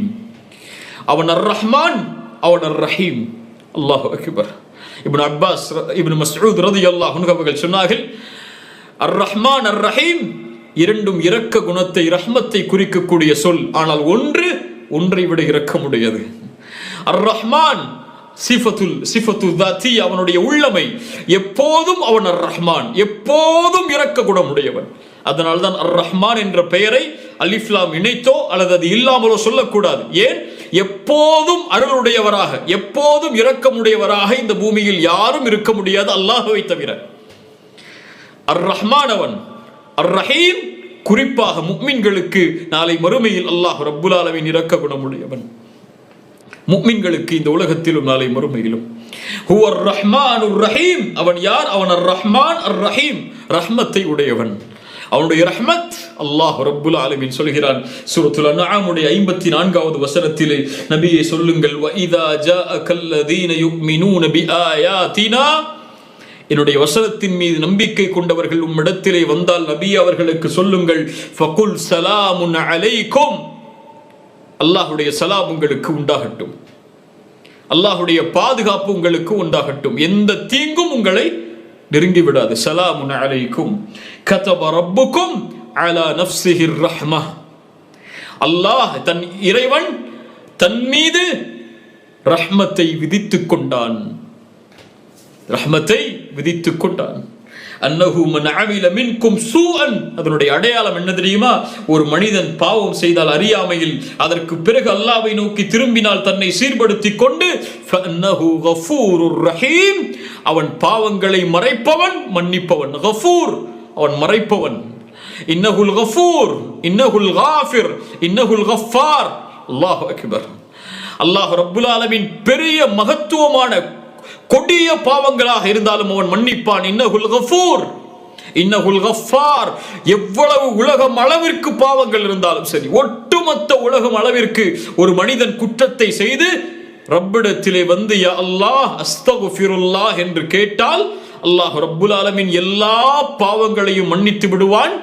அவன் அர் ரஹ்மான், அவன் அர் ரஹீம். அல்லாஹு அக்பர். இப்னு அப்பாஸ், இப்னு மஸ்ஊத் ரலியல்லாஹு அன்ஹு அவர்கள் சொன்னார்கள், அர் ரஹ்மான் அர் ரஹீம் இரண்டும் இரக்க குணத்தை, ரஹ்மத்தை குறிக்கக்கூடிய சொல். ஆனால் ஒன்றை விட இரக்கமுடையது. அர் ரஹ்மான் சிஃபத்து தாத்தி, அவனுடைய உள்ளமை. எப்போதும் அவன் அர் ரஹ்மான், எப்போதும் இரக்க குணமுடையவன். அதனால்தான் அர் ரஹ்மான் என்ற பெயரை அலிஃப்லாம் இணைத்தோ அல்லது அது இல்லாமலோ சொல்லக்கூடாது. ஏன்? எப்போதும் அருளுடையவராக, எப்போதும் இரக்கமுடையவராக இந்த பூமியில் யாரும் இருக்க முடியாது அல்லாஹ்வை தவிர. அர் ரஹ்மான் அவன். அர் ரஹீம் குறிப்பாக முஃமின்களுக்கு நாளை மறுமையில் அல்லாஹ் ரப்புல் ஆலமீன் இரக்க குணமுடையவன். முஃமின்களுக்கு இந்த உலகத்திலும் நாளை மறுமையிலும். ஹுவர் ரஹ்மானுர் ரஹீம். அவன் யார்? அவன் அர் ரஹ்மான் அர் ரஹீம், ரஹ்மத்தை உடையவன். அவனுடைய ரஹ்மத் அல்லாஹ் ரப்புல் ஆலமீன் சொல்கிறான் சூரத்துல் அன்ஆமுடைய 54வது வசனத்திலே, நபியே சொல்லுங்கள், வ இதா ஜாஅகல்லதீன யுமினூன பிஆயாத்தினா, என்னுடைய வசனத்தின் மீது நம்பிக்கை கொண்டவர்கள் உம்மிடத்திலே வந்தால் நபி அவர்களுக்கு சொல்லுங்கள், ஃபகுல் ஸலாமுன் அலைக்கும், அல்லாஹ்வுடைய சலாம் உங்களுக்கு உண்டாகட்டும், அல்லாஹ்வுடைய பாதுகாப்பு உங்களுக்கு உண்டாகட்டும், எந்த தீங்கும் உங்களை நெருங்கி விடாது. சலாமுன் அலைக்கும் கதப ரப்புக்கும் அலா நஃப்ஸிஹிர் ரஹ்மஹ். அல்லாஹ் தன் இறைவன் தன் மீது ரஹ்மத்தை விதித்துக் கொண்டான், ரஹ்மத்தை விதித்துக் கொண்டான். அன்னஹு மன் அமில மின்கும் சூஅன். அதனுடைய அடையாளம் என்ன தெரியுமா? ஒரு மனிதன் பாவம் செய்தால் அறியாமையில், அதற்கு பிறகு அல்லாஹ்வை நோக்கி திரும்பினால், தன்னை சீர்படுத்திக் கொண்டு, ஃபன்னஹு கஃபூருர் ரஹீம், அவன் பாவங்களை மறைப்பவன், மன்னிப்பவன். கஃபூர், அவன் மறைப்பவன். இன்னஹுல் கஃபூர், இன்னஹுல் காஃபிர், இன்னஹுல் கஃபார். அல்லாஹு அக்பர். அல்லாஹ் ரப்புல் ஆலமீன் பெரிய மகத்துவமான கொடிய பாவங்களாக இருந்தாலும் அவன் மன்னிப்பான். இன்னஹுல் கஃபூர், இன்னஹுல் கஃபார். எவ்வளவு உலகம் அளவிற்கு பாவங்கள் இருந்தாலும் சரி, ஒட்டுமொத்த உலகம் அளவிற்கு ஒரு மனிதன் குற்றத்தை செய்து ரப்பிடத்திலே வந்து யா அல்லாஹ் அஸ்தக்ஃபிருல்லாஹ் என்று கேட்டால், அல்லாஹ் ரப்புல் ஆலமீன் எல்லா பாவங்களையும் மன்னித்து விடுவான்.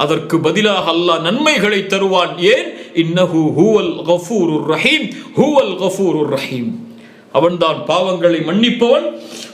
அதற்கு பதிலாக அல்லாஹ் நன்மைகளை தருவான். ஏன்? இன்னஹு ஹுவல் கஃபூருர் ரஹீம், ஹுவல் கஃபூருர் ரஹீம். அவன்தான் பாவங்களை மன்னிப்பவன்,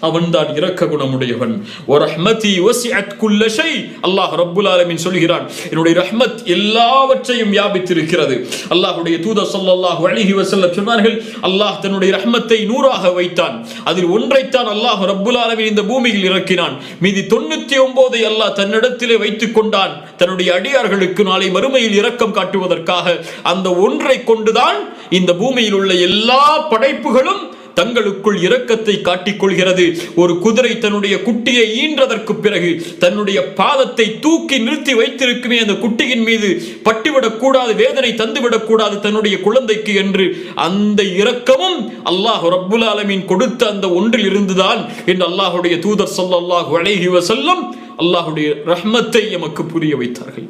அவன்தான் இரக்க குணமுடையவன். வரஹ்மதி வசிஅத் குல்ல ஷை. அல்லாஹ் ரப்புல் ஆலமீன் சொல்கிறான், என்னுடைய ரஹ்மத் எல்லாவற்றையும் வியாபித்திருக்கிறது. அல்லாஹ்வுடைய தூதர் ஸல்லல்லாஹு அலைஹி வஸல்லம் சொன்னார்கள், அல்லாஹ் தன்னுடைய ரஹ்மத்தை 100ஆக வைத்தான். அதில் ஒன்றைத்தான் அல்லாஹ் ரப்புல் ஆலமீன் இந்த பூமியில் இறக்கினான். மீதி 99ஐ அல்லாஹ் தன்னிடத்திலே வைத்துக் கொண்டான், தன்னுடைய அடியார்களுக்கு நாளை மறுமையில் இரக்கம் காட்டுவதற்காக. அந்த ஒன்றை கொண்டுதான் இந்த பூமியில் உள்ள எல்லா படைப்புகளும் தங்களுக்குள் இரக்கத்தை காட்டிக் கொள்கிறது. ஒரு குதிரை தன்னுடைய குட்டியை ஈன்றதற்கு பிறகு தன்னுடைய பாதத்தை தூக்கி நிறுத்தி வைத்திருக்குமே, அந்த குட்டியின் மீது பட்டுவிடக் கூடாது, வேதனை தந்துவிடக் கூடாது தன்னுடைய குழந்தைக்கு என்று, அந்த இரக்கமும் அல்லாஹ் ரப்புல் ஆலமீன் கொடுத்த அந்த ஒன்றில் இருந்துதான் என்று அல்லாஹ்வுடைய தூதர் ஸல்லல்லாஹு அலைஹி வஸல்லம் அல்லாஹ்வுடைய ரஹ்மத்தை எமக்கு புரிய வைத்தார்கள்.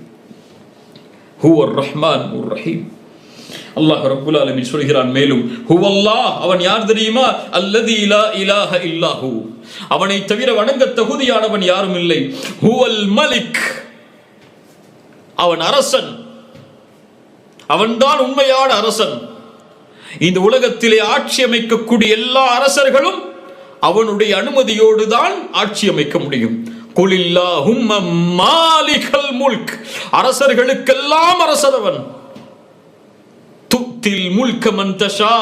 ஹுவர் ரஹ்மானுர் ரஹீம். அல்லாஹ் ரப்புல் ஆலமீன் சொல்கிறான் மேலும், ஹுவல்லாஹ், அவன் யார் தெரியுமா? அல்லதி லா இலாஹ இல்லாஹு, அவனை தவிர வணங்க தகுதியானவன் யாரும் இல்லை. ஹுவல் மலிக், அவன் அரசன், அவன்தான் உண்மையான அரசன். இந்த உலகத்திலே ஆட்சி அமைக்கக்கூடிய எல்லா அரசர்களும் அவனுடைய அனுமதியோடு தான் ஆட்சி அமைக்க முடியும். குலில்லாஹும்ம மாலிகல் முல்க், அரசர்களுக்கெல்லாம் அரசனவன். துத்தில் முல்க மன் தஷா,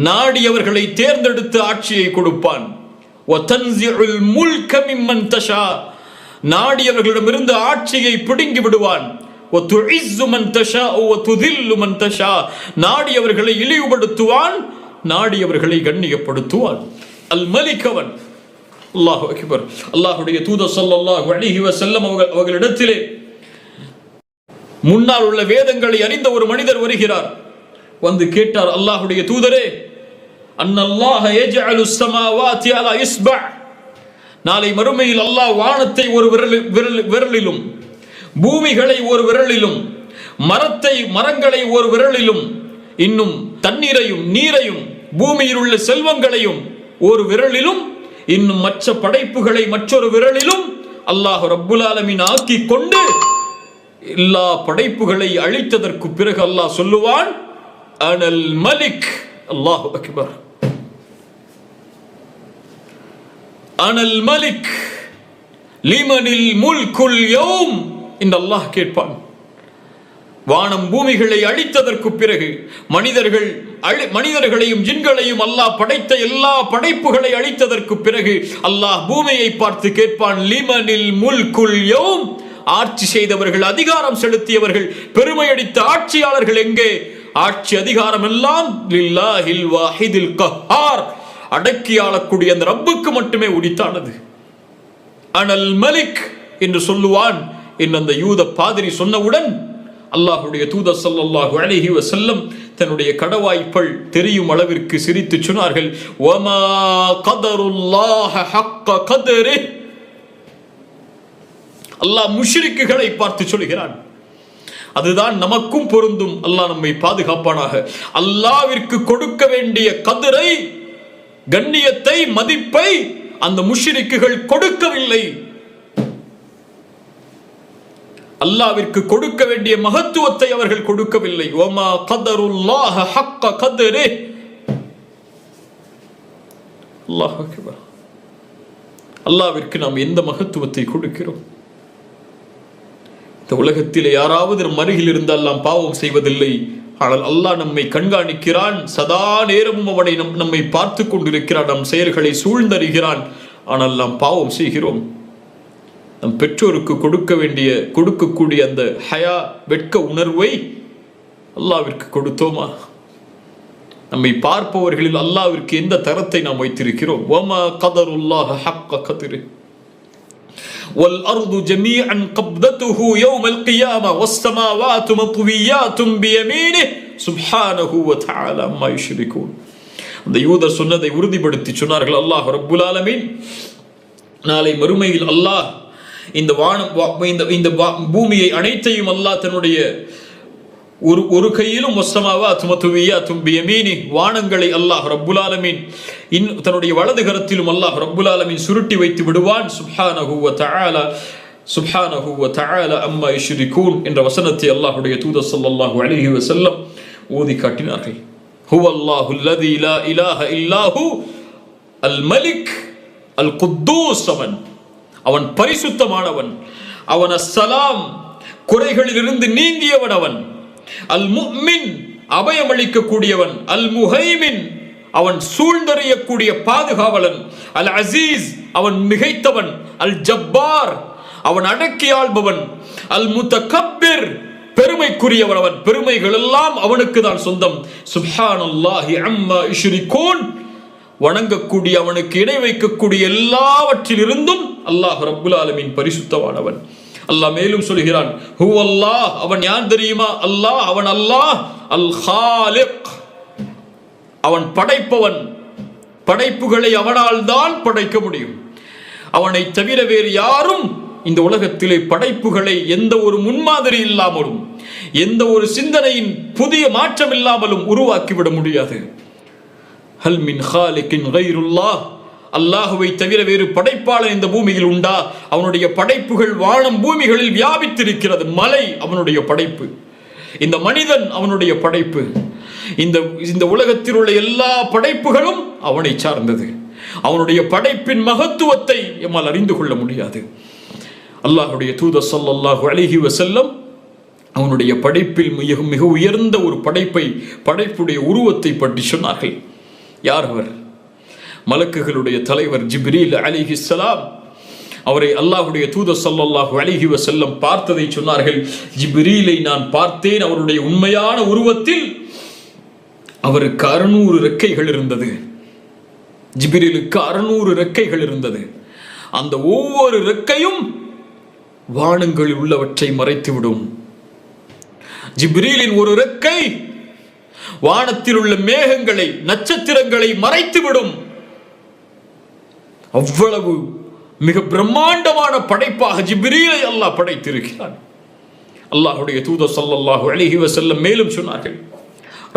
நாடியவர்களை தேர்ந்தெடுத்து ஆட்சியை கொடுப்பான். வதன்ஸிஉல் முல்க மிம்மன் தஷா, நாடியவர்களிடமிருந்து ஆட்சியை பிடுங்கி விடுவான். வதுஇஸ்ஸு மன் தஷா வதுதில்லு மன் தஷா, நாடியவர்களை இழிவுபடுத்துவான், நாடியவர்களை கண்ணியப்படுத்துவான். அல் மலிக் அவன். அல்லாஹு அக்பர். அல்லாஹ்வுடைய தூதர் ஸல்லல்லாஹு அலைஹி வஸல்லம் அவர்களிடத்திலே முன்னால் உள்ள வேதங்களை அறிந்த ஒரு மனிதர் வருகிறார். வந்து கேட்டார், அல்லாஹ்வுடைய தூதரே, அன்னல்லாஹ யஜ்அலு ஸமாவாதி அலா இஸ்பா, நாளை மறுமையில் அல்லாஹ் வானத்தை ஒரு விரலிலும், பூமிகளை ஒரு விரலிலும், மரங்களை ஒரு விரலிலும், இன்னும் தண்ணீரையும் நீரையும் பூமியில் உள்ள செல்வங்களையும் ஒரு விரலிலும் இன்னும் மற்ற படைப்புகளை மற்றொரு விரலிலும் அல்லாஹ் ரப்புல் ஆலமீன் ஆக்கி கொண்டு எல்லா படைப்புகளை அழித்ததற்கு பிறகு அல்லாஹ் சொல்லுவான், அனல் மலிக். அல்லாஹு அக்பர். அனல் மலிக் லிமனில் முல்குல் யௌம் என்று அல்லாஹ் கேட்பான். வானம் பூமிகளை அழித்ததற்கு பிறகு மனிதர்களையும் ஜின்களையும் அல்லாஹ் படைத்த எல்லா படைப்புகளை அழித்ததற்கு பிறகு அல்லாஹ் பூமியை பார்த்து கேட்பான், லிமனில் முல்குல் யௌம். ஆட்சி செய்தவர்கள், அதிகாரம் செலுத்தியவர்கள், பெருமையடித்த ஆட்சியாளர்கள் எங்கே? ஆட்சி அதிகாரம் எல்லாம் லில்லாஹில் வாஹிதில் கஹ்ஹார், அடக்கி ஆளக்கூடிய அந்த ரப்புக்கு மட்டுமே உரித்தானது. அனல் மலிக் என்று சொல்லுவான் என்று அந்த யூத பாதிரி சொன்னவுடன் அல்லாஹ்வுடைய தூதர் ஸல்லல்லாஹு அலைஹி வஸல்லம் தன்னுடைய கடவாய்ப்பல் தெரியும் அளவிற்கு சிரித்து சொன்னார்கள், வமா கதருல்லாஹ ஹக்க கதரி. அல்லாஹ் முஷ்ரிக்குகளை பார்த்து சொல்கிறான். அதுதான் நமக்கும் பொருந்தும். அல்லாஹ் நம்மை பாதுகாப்பானாக. அல்லாஹ்விற்கு கொடுக்க வேண்டிய கதிரை, கண்ணியத்தை, மதிப்பை அந்த முஷ்ரிக்குகள் கொடுக்கவில்லை. அல்லாஹ்விற்கு கொடுக்க வேண்டிய மகத்துவத்தை அவர்கள் கொடுக்கவில்லை. வமா கதருல்லாஹ ஹக்க கதரி. அல்லாஹ் அக்பர். அல்லாஹ்விற்கு நாம் எந்த மகத்துவத்தை கொடுக்கிறோம்? இந்த உலகத்திலே யாராவது நம் அருகில் இருந்தால் நாம் பாவம் செய்வதில்லை. ஆனால் அல்லாஹ் நம்மை கண்காணிக்கிறான். சதா நேரமும் அவனை நம்மை பார்த்து கொண்டிருக்கிறான். நம் செயல்களை சூழ்ந்தறிகிறான். ஆனால் நாம் பாவம் செய்கிறோம். நம் பெற்றோருக்கு கொடுக்கக்கூடிய அந்த ஹயா, வெட்க உணர்வை அல்லாஹ்விற்கு கொடுத்தோமா? நம்மை பார்ப்பவர்களில் அல்லாஹ்விற்கு எந்த தரத்தை நாம் வைத்திருக்கிறோம்? வமா கதருல்லாஹ ஹக்க கத்ரி வல் அர்து ஜமீஅன் கப்ததுஹு யௌமல் கியாமா வஸ்ஸமாவாத்து மத்வியாத்தும் பியமீனிஹி சுப்ஹானஹு வ தஆலா அம்மா யுஷ்ரிகூன். அந்த யூதர் சொன்னதை உறுதிப்படுத்தி சொன்னார்கள், அல்லாஹ் ரப்புல் ஆலமீன் நாளை மறுமையில் அல்லாஹ் இந்த இந்த பூமியை அனைத்தையும் அல்லாஹ் தன்னுடைய ஒரு கையிலும் வானங்களை அல்லாஹ் ரப்புல் ஆலமீன் தன்னுடைய வலது கரத்திலும் அல்லாஹ் ரப்புல் ஆலமீன் சுருட்டி வைத்து விடுவான். சுப்ஹானஹு வ தஆலா சுப்ஹானஹு வ தஆலா அம்மா யுஷ்ரிகூன் என்ற வசனத்தை அல்லாஹ்வுடைய தூதர் ஸல்லல்லாஹு அலைஹி வஸல்லம் ஓதி காட்டினார்கள். ஹுவல்லாஹு அல்லதி லா இலாஹ இல்லாஹு அல் மலிக் அல் குத்தூஸ். அவன் பரிசுத்தமானவன், அவன் அஸ்ஸலாம், குறைகளிலிருந்து நீங்கியவன், அவன் அல் முஃமின், அபயமளிக்கக்கூடியவன், அல் முஹைமின், அவன் சூழ்ந்தறியக்கூடிய பாதுகாவலன், அல் அசீஸ், அவன் மிகைத்தவன், அல் ஜப்பார், அவன் அடக்கி ஆள்பவன், அல் முத்தகப்பிர், பெருமைக்குரியவன், அவன் பெருமைகள் எல்லாம் அவனுக்கு தான் சொந்தம். சுப்ஹானல்லாஹி அம்மா யுஷ்ரிகூன். வணங்கக்கூடிய, அவனுக்கு இணை வைக்கக்கூடிய எல்லாவற்றிலிருந்தும் அல்லாஹ் ரப்புல் ஆலமீன் பரிசுத்தமானவன். அல்லாஹ் மேலும் சொல்கிறான், ஹுவல்லாஹ், அவன் யார் தெரியுமா? அல்லாஹ், அவன் அல்லாஹ் அல் ஹாலிக், அவன் படைப்பவன். படைப்புகளை அவனால் தான் படைக்க முடியும். அவனை தவிர வேறு யாரும் இந்த உலகத்திலே படைப்புகளை எந்த ஒரு முன்மாதிரி இல்லாமலும் எந்த ஒரு சிந்தனையின் புதிய மாற்றம் இல்லாமலும் உருவாக்கிவிட முடியாது. ஹல் மின் ஹாலிகின் கைருல்லாஹ், அல்லாஹுவை தவிர வேறு படைப்பாளன் இந்த பூமியில் உண்டா? அவனுடைய படைப்புகள் வானம் பூமிகளில் வியாபித்திருக்கிறது. மலை அவனுடைய படைப்பு, இந்த மனிதன் அவனுடைய படைப்பு, இந்த உலகத்தில் உள்ள எல்லா படைப்புகளும் அவனை சார்ந்தது. அவனுடைய படைப்பின் மகத்துவத்தை எம்மால் அறிந்து கொள்ள முடியாது. அல்லாஹ்வுடைய தூதர் ஸல்லல்லாஹு அலைஹி வஸல்லம் அவனுடைய படைப்பில் மிக உயர்ந்த ஒரு படைப்புடைய உருவத்தை பற்றி சொன்னார்கள். யார் அவர்? மலக்குகளுடைய தலைவர் ஜிப்ரீல் அலைஹிஸ்ஸலாம். அவரை அல்லாஹ்வுடைய தூதர் ஸல்லல்லாஹு அலைஹி வஸல்லம் பார்த்ததை சொன்னார்கள். ஜிப்ரீலை நான் பார்த்தேன். அவருடைய உண்மையான உருவத்தில் அவருக்கு 600 ரெக்கைகள் இருந்தது. ஜிப்ரீலுக்கு 600 ரெக்கைகள் இருந்தது. அந்த ஒவ்வொரு ரெக்கையும் வானங்களில் உள்ளவற்றை மறைத்துவிடும். ஜிப்ரீலின் ஒரு ரெக்கை வானத்தில் உள்ள மேகங்களை, நட்சத்திரங்களை மறைத்துவிடும். அவ்வளவு மிக பிரம்மாண்டமான படைப்பாக ஜிப்ரீலை அல்லாஹ் படைத்திருக்கிறான். அல்லாஹ்வுடைய தூதர் ஸல்லல்லாஹு அலைஹி வஸல்லம் மேலும் சொன்னார்கள்,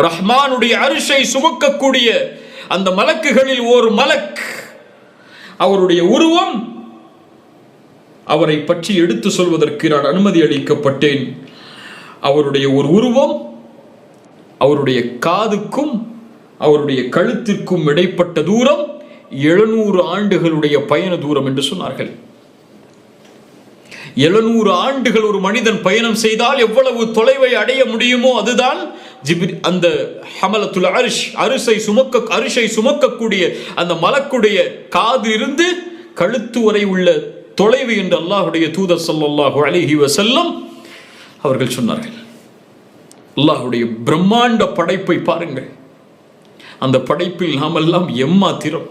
ரஹ்மானுடைய அரிஷை சுமக்கக்கூடிய அந்த மலக்குகளில் ஒரு மலக், அவருடைய உருவம், அவரை பற்றி எடுத்து சொல்வதற்கு நான் அனுமதி அளிக்கப்பட்டேன். அவருடைய ஒரு உருவம் அவருடைய காதுக்கும் அவருடைய கழுத்திற்கும் இடைப்பட்ட தூரம் 700 ஆண்டுகளுடைய பயண தூரம் என்று சொன்னார்கள். 700 ஆண்டுகள் ஒரு மனிதன் பயணம் செய்தால் எவ்வளவு தொலைவை அடைய முடியுமோ அதுதான் அந்த ஹமலத்துல் அர்ஷ், அரிஷை சுமக்கக்கூடிய அந்த மலக்குடைய காதிலிருந்து கழுத்து வரை உள்ள தொலைவு என்று அல்லாஹ்வுடைய தூதர் ஸல்லல்லாஹு அலைஹி வஸல்லம் அவர்கள் சொன்னார்கள். அல்லாஹ்வுடைய பிரம்மாண்ட படைப்பை பாருங்கள். அந்த படைப்பில் நாம் எல்லாம் எம்மாத்திரம்.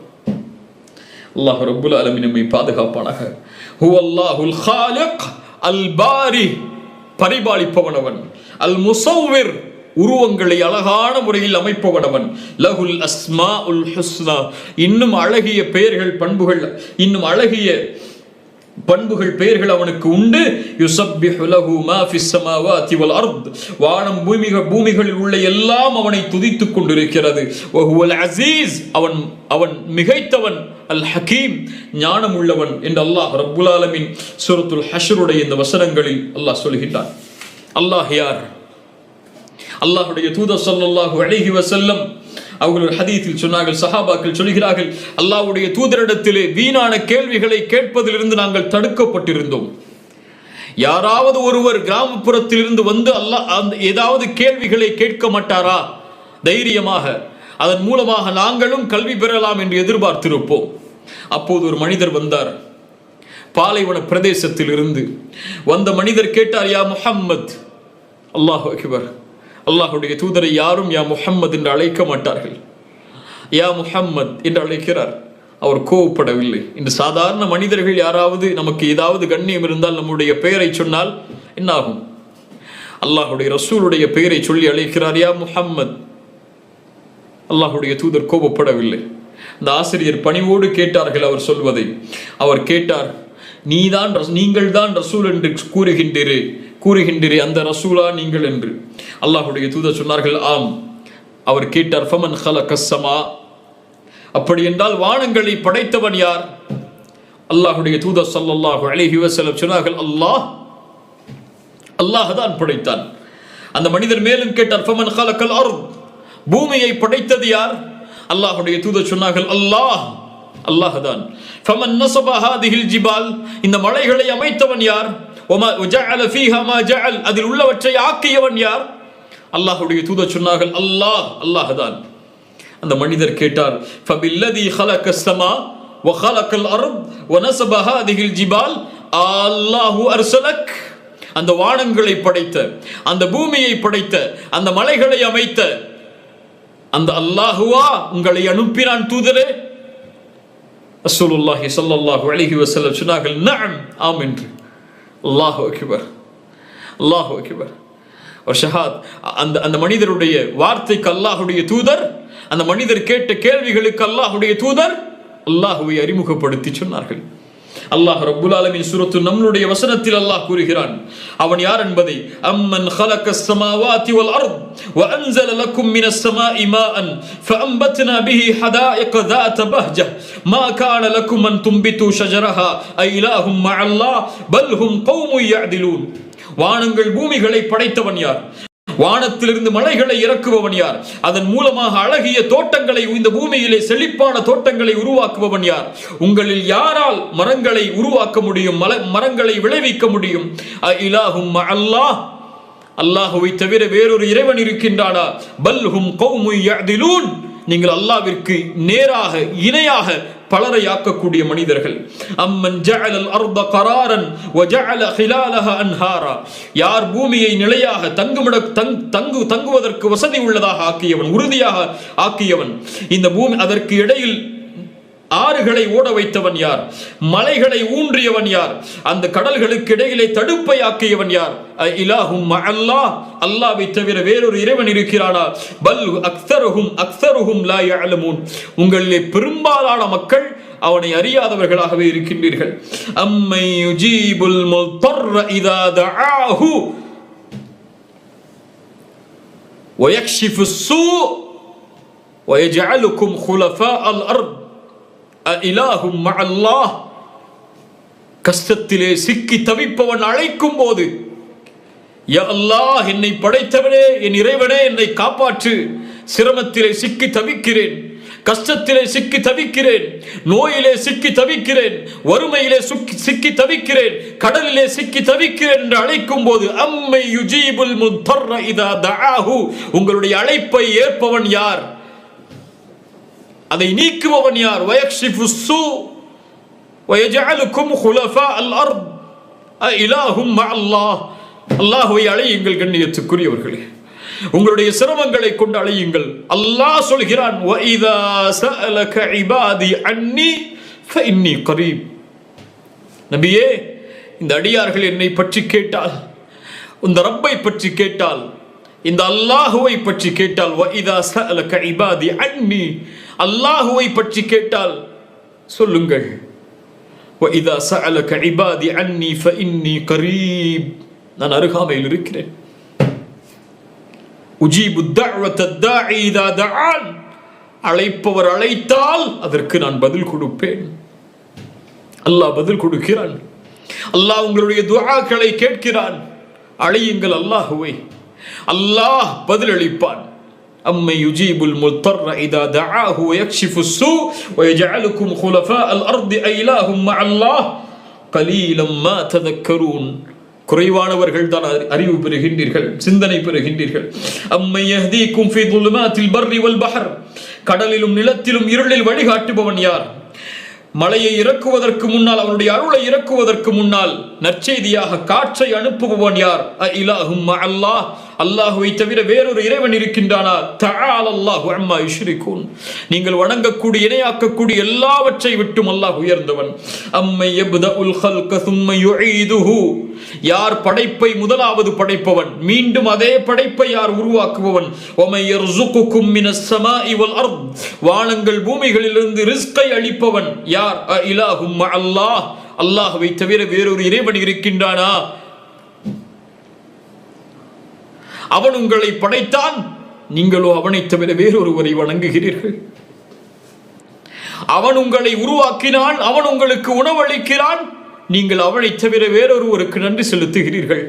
அல்லாஹ் ரப்புல் ஆலமீன் நம்மை பாதுகாப்பானாக. ஹுவல்லாஹுல் காலிக் அல் பாரி, பரிபாலிப்பவனவன், அல் முஸவ்விர், உருவங்களை அழகான முறையில் அமைப்பவனவன், லஹுல் அஸ்மாஉல் ஹுஸ்னா, இன்னும் அழகிய பெயர்கள் பண்புகள், இன்னும் அழகிய பண்புகள் பெயர்கள் அவனுக்கு உண்டு. யுஸப்பிஹு லஹு மா ஃபிஸ் ஸமாவாதி வல் அர்த், வானம் பூமிகளில் உள்ள எல்லாம் அவனை துதித்துக் கொண்டிருக்கிறது. வஹுவல் அஸீஸ், அவன் மிகைத்தவன், அல் ஹகீம், ஞானம் உள்ளவன் என்று அல்லாஹ் ரப்புல் ஆலமீன் சூரத்துல் ஹஷ்ருடைய இந்த வசனங்களில் அல்லாஹ் சொல்கிறான். அல்லாஹ் யார்? அல்லாஹ்வுடைய தூதர் ஸல்லல்லாஹு அலைஹி வஸல்லம் அவர்கள் ஹதீஸில் சொன்னார்கள், சஹாபாக்கள் சொல்கிறார்கள், அல்லாஹ்வுடைய தூதரிடத்திலே வீணான கேள்விகளை கேட்பதிலிருந்து நாங்கள் தடுக்கப்பட்டிருந்தோம். யாராவது ஒருவர் கிராமப்புறத்திலிருந்து வந்து ஏதாவது கேள்விகளை கேட்க மாட்டாரா தைரியமாக? அதன் மூலமாக நாங்களும் கல்வி பெறலாம் என்று எதிர்பார்த்திருப்போம். அப்போது ஒரு மனிதர் வந்தார், பாலைவன பிரதேசத்தில் இருந்து வந்த மனிதர் கேட்டார், யா முஹம்மத். அல்லாஹு அக்பர். அல்லாஹ்வுடைய தூதரை யாரும் யா முஹம்மத் என்று அழைக்க மாட்டார்கள். யா முஹம்மத் என்று அழைக்கிறார். அவர் கோவப்படவில்லை. இன்று சாதாரண மனிதர்கள் யாராவது நமக்கு ஏதாவது கண்ணியம் இருந்தால் நம்முடைய பெயரை சொன்னால் என்னாகும்? அல்லாஹ்வுடைய ரசூலுடைய பெயரை சொல்லி அழைக்கிறார், யா முஹம்மத். அல்லாஹ்வுடைய தூதர் கோபப்படவில்லை. அந்த ஆசிரியர் பணிவோடு கேட்டார்கள் அவர் சொல்வதை. அவர் கேட்டார், நீங்கள் தான் ரசூல் என்று கூறுகின்றீரே, அந்த ரசூலா நீங்கள் என்று. அல்லாஹ்வுடைய தூதர் சொன்னார்கள், ஆம். அவர் கேட்டார், ஃபமன் ஹலகஸ் ஸமா, அப்படி என்றால் வானங்களை படைத்தவன் யார்? அல்லாஹ்வுடைய தூதர் ஸல்லல்லாஹு அலைஹி வஸல்லம் சொன்னார்கள், அல்லாஹ் தான் படைத்தான். அந்த மனிதர் மேலும் கேட்டார், ஃபமன் ஹலகல் அர்த், பூமியை படைத்தது யார்? அல்லாஹ்வுடைய தூதர் சொன்னார்கள், அல்லாஹ் தான். ஃபமன் நஸப ஹாதிஹில் ஜிபால், இந்த மலைகளை அமைத்தவன் யார்? வமா ஜஅல ஃபீஹா மா ஜஅல், அதில் உள்ளவற்றை ஆக்கியவன் யார்? அல்லாஹ்வுடைய தூதர் சொன்னார்கள், அல்லாஹ் தான். அந்த மனிதர் கேட்டார், ஃபபில்லதி ஹலகஸ் ஸமா வ ஹலகல் அர்த் வ நஸப ஹாதிஹில் ஜிபால் அல்லாஹு அர்ஸலக், அந்த வானங்களை படைத்த, அந்த பூமியை படைத்த, அந்த மலைகளை அமைத்த அந்த அல்லாஹுவா உங்களை அனுப்பினான் தூதரே? ரசூலுல்லாஹி ஸல்லல்லாஹு அலைஹி வஸல்லம் சொன்னார்கள், நஅம், ஆம் என்று. அல்லாஹு அக்பர், அல்லாஹு அக்பர். ஒரு ஷஹாத். அந்த மனிதருடைய வார்த்தைக்கு அல்லாஹ்வுடைய தூதர், அந்த மனிதர் கேட்ட கேள்விகளுக்கு அல்லாஹ்வுடைய தூதர் அல்லாஹ்வை அறிமுகப்படுத்தி சொன்னார்கள். அல்லாஹ் ரப்புல் ஆலமீன் சூரத்து நம்லுடைய வசனத்தில் அல்லாஹ் கூறுகிறான், அவன் யார் என்பதை. அம்மன் ஹலகஸ் ஸமாவாதி வல் அர்த் வ அன்ஸல லக்கும் மினஸ் ஸமாஇ மாஅன் ஃபஅம்பத்னா பிஹி ஹதாயிக ذات பஹ்ஜஹ் மா கான லக்கும் அன் தும்பிது ஷஜரஹா ஐலாஹும் மஅல்லாஹ் பல் ஹும் கௌமுன் யஅதிலூன். வானங்கள் பூமிகளை படைத்தவன் யார்? வானத்திலிருந்து மலைகளை இறக்குபவன் யார்? அதன் மூலமாக அழகிய தோட்டங்களை, இந்த பூமியிலே செழிப்பான தோட்டங்களை உருவாக்குபவன் யார்? உங்களில் யாரால் மரங்களை உருவாக்க முடியும், மரங்களை விளைவிக்க முடியும்? இலாஹும் அல்லாஹ், அல்லாஹுவை தவிர வேறொரு இறைவன் இருக்கின்றானா? பல்ஹும் கௌமுன் யஅதிலூன், நீங்கள் அல்லாஹ்விற்கு நேராக இணையாக பலரை ஆக்கக்கூடிய மனிதர்கள். அம்மன் ஜஅலல் அர்த கராரன் வ ஜஅல ஹிலாலஹா அன்ஹாரா, யார் பூமியை நிலையாக தங்குவதற்கு வசதி உள்ளதாக ஆக்கியவன், உறுதியாக ஆக்கியவன். இந்த பூமி, அதற்கு இடையில் ஆறுகளை ஓட வைத்தவன் யார்? மலைகளை ஊன்றியவன் யார்? அந்த கடல்களுக்கு இடையிலே தடுப்பை ஆக்கியவன் யார்? இலாஹும் மஅல்லாஹ், அல்லாஹ்வை தவிர வேறொரு இறைவன் இருக்கிறானா? பல் அக்ஸருஹும் லா யஅலமூன், உங்களிலே பெரும்பாலான மக்கள் அவனை அறியாதவர்களாகவே இருக்கின்றீர்கள். அம்மை யுஜீபுல் முல்தர்ர இதா தஆஹு வ யக்ஷிஃபுஸ் ஸூ وَيَجْعَلُكُمْ خُلَفَاءَ الْأَرْضِ أَإِلَٰهٌ مَعَ اللَّهِ. கஷ்டத்திலே சிக்கி தவிப்பவன் அழைக்கும் போது, யா அல்லாஹ், என்னை படைத்தவனே, என் இறைவனே, என்னை காப்பாற்று, சிரமத்திலே சிக்கி தவிக்கிறேன், கஷ்டத்திலே சிக்கி தவிக்கிறேன், நோயிலே சிக்கி தவிக்கிறேன், வறுமையிலே சிக்கி தவிக்கிறேன், கடலிலே சிக்கி தவிக்கிறேன் என்று அழைக்கும் போது, அம்மை யுஜீபுல் முத்தர்ர இதா தஆஹு, உங்களுடைய அழைப்பை ஏற்பவன் யார், அதை நீக்குபவன் யார்? வயக்ஷிஃபு ஸூ வயஜஅலுக்கும் குலஃபா அல் அர்த் அஇலாஹும் மஅல்லாஹ். அல்லாஹ்வை அழையுங்கள் கண்ணியத்துக்குரியவர்களே, உங்களுடைய சிரமங்களை கொண்டு அழையுங்கள். அல்லாஹ் சொல்கிறான், வஇதா சஅலக இபாதி அன்னி ஃபஇன்னி கரீப். நபியே, இந்த அடியார்கள் என்னை பற்றி கேட்டால், இந்த ரப்பை பற்றி கேட்டால், இந்த அல்லாஹுவை பற்றி கேட்டால், வஇதா சஅலக இபாதி அன்னி, அல்லாஹுவை பற்றி கேட்டால் சொல்லுங்கள், வஇதா சஅலக இபாதி அன்னி ஃபஇன்னி கரீப், நான் அருகாமையில் இருக்கிறேன். உஜீபு தஅவத தாஇ இதா தஆன், அழைப்பவர் அழைத்தால் அதற்கு நான் பதில் கொடுப்பேன். அல்லாஹ் பதில் கொடுக்கிறான். அல்லாஹ் உங்களுடைய துஆக்களை கேட்கிறான். அழையுங்கள் அல்லாஹுவை, அல்லாஹ் பதில் அளிப்பான். அம்மை யுஜீபுல் முத்தர்ர இதா தஆஹு வயக்ஷிஃபு ஸூ வயஜஅலுக்கும் குலஃபா அல் அர்தி அஇலாஹும் மஅல்லாஹ் கலீலம் மா ததக்கரூன். குறைவானவர்கள் தான் அறிவு பெறுகின்றீர்கள், சிந்தனை பெறுகின்றீர்கள். அம்மை யஹ்தீக்கும் ஃபீ ظுலுமாத்தில் பர்ரி வல் பஹர், கடலிலும் நிலத்திலும் இருளில் வழிகாட்டுபவன் யார்? மலையை இறக்குவதற்கு முன்னால், அவனுடைய அருளை இறக்குவதற்கு முன்னால் நற்செய்தியாக காற்றை அனுப்புபவன் யார்? அஇலாஹும் மஅல்லாஹ், அல்லாஹுவை தவிர வேறொரு இறைவன் இருக்கின்றானா? தஆல அல்லாஹு அம்மா யுஷ்ரிகூன், நீங்கள் வணங்கக்கூடிய இணையாக்கக்கூடிய எல்லாவற்றை விட்டும் அல்லாஹ் உயர்ந்தவன். அம்மை யப்தஉல் ஹல்க ثم யுஈதுஹு, யார் படைப்பை முதலாவது படைப்பவன், மீண்டும் அதே படைப்பை யார் உருவாக்குபவன்? வமை யர்ஸுகுகும் மினஸ் ஸமாஇ வல் அர்த், வானங்கள் பூமிகளிலிருந்து ரிஸ்கை அளிப்பவன் யார்? அஇலாஹும் மஅல்லாஹ், அல்லாஹ்வை தவிர வேறொரு இறைவன் இருக்கின்றானா? அவன் உங்களை படைத்தான், நீங்களோ அவனை தவிர வேறொருவரை வணங்குகிறீர்கள். அவன் உங்களை உருவாக்கினான், அவன் உங்களுக்கு உணவளிக்கிறான், நீங்கள் அவனை தவிர வேறொருவருக்கு நன்றி செலுத்துகிறீர்கள்.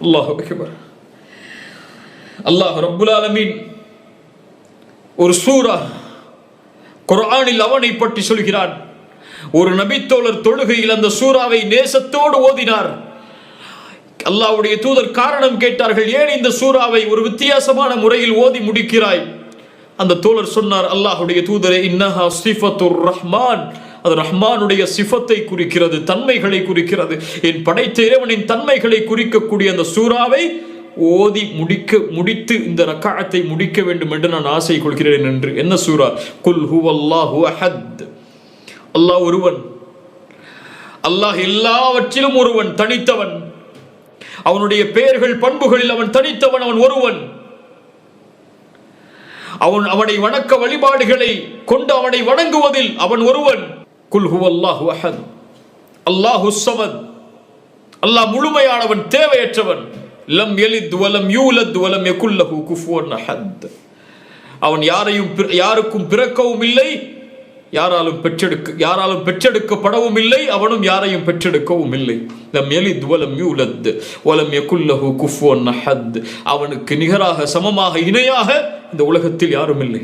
அல்லாஹு அக்பர். அல்லாஹ் ரப்புல் ஆலமீன் ஒரு சூரா குர்ஆனில் அவனை பற்றி சொல்கிறான். ஒரு நபித்தோழர் தொழுகையில் அந்த சூராவை நேசத்தோடு ஓதினார். அல்லாஹ்வுடைய தூதர் காரணம் கேட்டார்கள், ஏன் இந்த சூராவை ஒரு வித்தியாசமான முறையில் ஓதி முடிக்கிறாய்? அந்த தோழர் சொன்னார், அல்லாஹ்வுடைய தூதரே, இன்னஹா சிஃபத்துர் ரஹ்மான், அது ரஹ்மானுடைய சிஃபத்தை குறிக்கிறது, தன்மைகளை குறிக்கிறது. என் படைத்த இறைவனின் தன்மைகளை குறிக்கக்கூடிய அந்த சூராவை ஓதி முடித்து இந்த ரக்காஅத்தை முடிக்க வேண்டும் என்று நான் ஆசை கொள்கிறேன் என்று. என்ன சூரா? குல் ஹுவல்லாஹு அஹத், அல்லாஹ் ஒருவன், அல்லாஹ் எல்லாவற்றிலும் ஒருவன், தனித்தவன். அவனுடைய பெயர்கள் பண்புகளில் அவன் தனித்தவன், அவன் ஒருவன். அவனை வணக்க வழிபாடுகளை கொண்டு அவனை வணங்குவதில் அவன் ஒருவன். குல் ஹுவல்லாஹு அஹத், அல்லாஹுஸ் ஸமத், அல்லாஹ் முழுமையானவன், தேவையற்றவன். லம் யலித் வலம் யூலத் வலம் யகுல் லஹு குஃபுவன் அஹத், அவன் யாருக்கும் பிறக்கவும் இல்லை, யாராலும் பெற்றெடுக்கப்படவும் இல்லை, அவனும் யாரையும் பெற்றெடுக்கவும் இல்லை. லம் யலித் வலம் யூலத் வலம் யகுல் லஹு குஃபுவன் அஹத், அவனுக்கு நிகராக, சமமாக, இணையாக இந்த உலகத்தில் யாரும் இல்லை.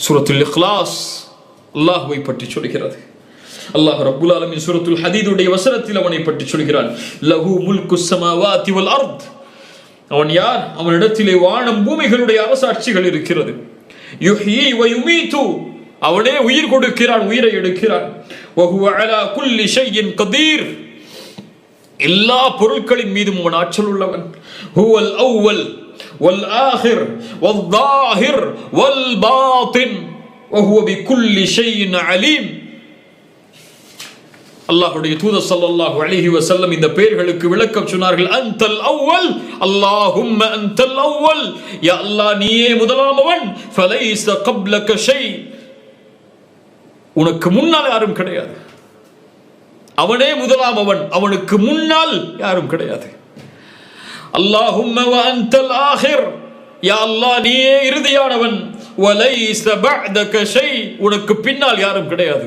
சூரத்துல் இக்லாஸ் அல்லாஹ்வை பற்றி சொல்கிறது. அல்லாஹ் ரப்புல் ஆலமீன் சூரத்துல் ஹதீதுடைய வசனத்தில் அவனை பற்றி சொல்கிறான். லஹு முல்குஸ் ஸமாவாதி வல் அர்த், அவன் யார்? அவனிடத்திலே வானம் பூமிகளுடைய அரசாட்சிகள் இருக்கிறது. யுஹ்யி வ யுமீது, அவனே உயிர் கொடுக்கிறான், உயிரை எடுக்கிறான். வஹுவ அலா குல்லி ஷைஇன் கதீர், எல்லா பொருட்களின் மீதும் அவன் ஆற்றல் உள்ளவன். ஹுவல் அவ்வல் வல் ஆஹிர் வல் ஸாஹிர் வல் பாத்தின் வஹுவ பிகுல்லி ஷைஇன் அலீம். அல்லாஹ்வுடைய தூதர் ஸல்லல்லாஹு அலைஹி வஸல்லம் இந்த பெயர்களுக்கு விளக்கம் சொன்னார்கள். அன்தல் அவ்வல், அல்லாஹும்ம அன்தல் அவ்வல், யா அல்லாஹ் நீயே முதலாமவன். ஃபலைஸ கப்லக ஷை, உனக்கு முன்னால் யாரும் கிடையாது. அவனே முதலாமவன், அவனுக்கு முன்னால் யாரும் கிடையாது. அல்லாஹும்ம வ அன்தல் ஆஹிர், யா அல்லாஹ் நீயே இறுதியானவன், வலைஸ பஅதக ஷை, உனக்கு பின்னால் யாரும் கிடையாது,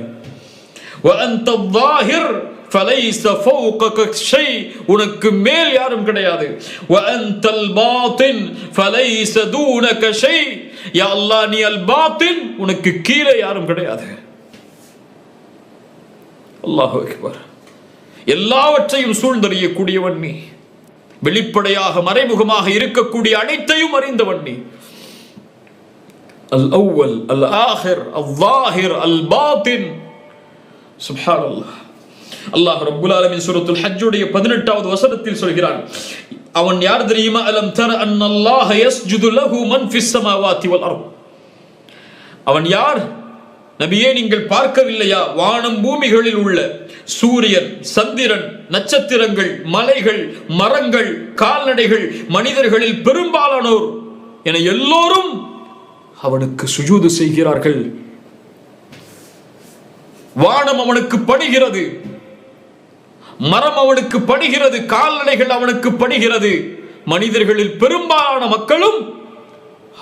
வ அன்த ஸாஹிர் ஃபலைஸ ஃபௌகக ஷை, உனக்கு மேல் யாரும் கிடையாது, வ அன்தல் பாத்தின் ஃபலைஸ தூனக ஷை, யா அல்லாஹ் நீ அல் பாத்தின், உனக்கு கீழே யாரும் கிடையாது. அல்லாஹு அக்பர். எல்லாவற்றையும் சூழ்ந்தறியக்கூடியவன் நீ, வெளிப்படையாக மறைமுகமாக இருக்கக்கூடிய அனைத்தையும் அறிந்தவன் நீ. அல் அவ்வல் அல் ஆஹிர் அல் ஸாஹிர் அல் பாத்தின். சுப்ஹானல்லாஹ். அல்லாஹ் ரப்பல் ஆலமீன் சூரத்துல் ஹஜ்ஜுடைய 18வது வசனத்தில் சொல்கிறான், அவன் யார் தெரியுமா? அலம் தர அன்னல்லாஹ யஸ்ஜுது லஹு மன் ஃபிஸ் ஸமாவாதி வல் அர்த். அவன் யார் நபியே, நீங்கள் பார்க்கவில்லையா? வானம் பூமிகளில் உள்ள சூரியன், சந்திரன், நட்சத்திரங்கள், மலைகள், மரங்கள், கால்நடைகள், மனிதர்களில் பெரும்பாலானோர் என எல்லோரும் அவனுக்கு சுஜூது செய்கிறார்கள். வானம் அவனுக்கு பணிகிறது, மரம் அவனுக்கு பணிகிறது, கால்நடைகள் அவனுக்கு பணிகிறது, மனிதர்களில் பெரும்பாலான மக்களும்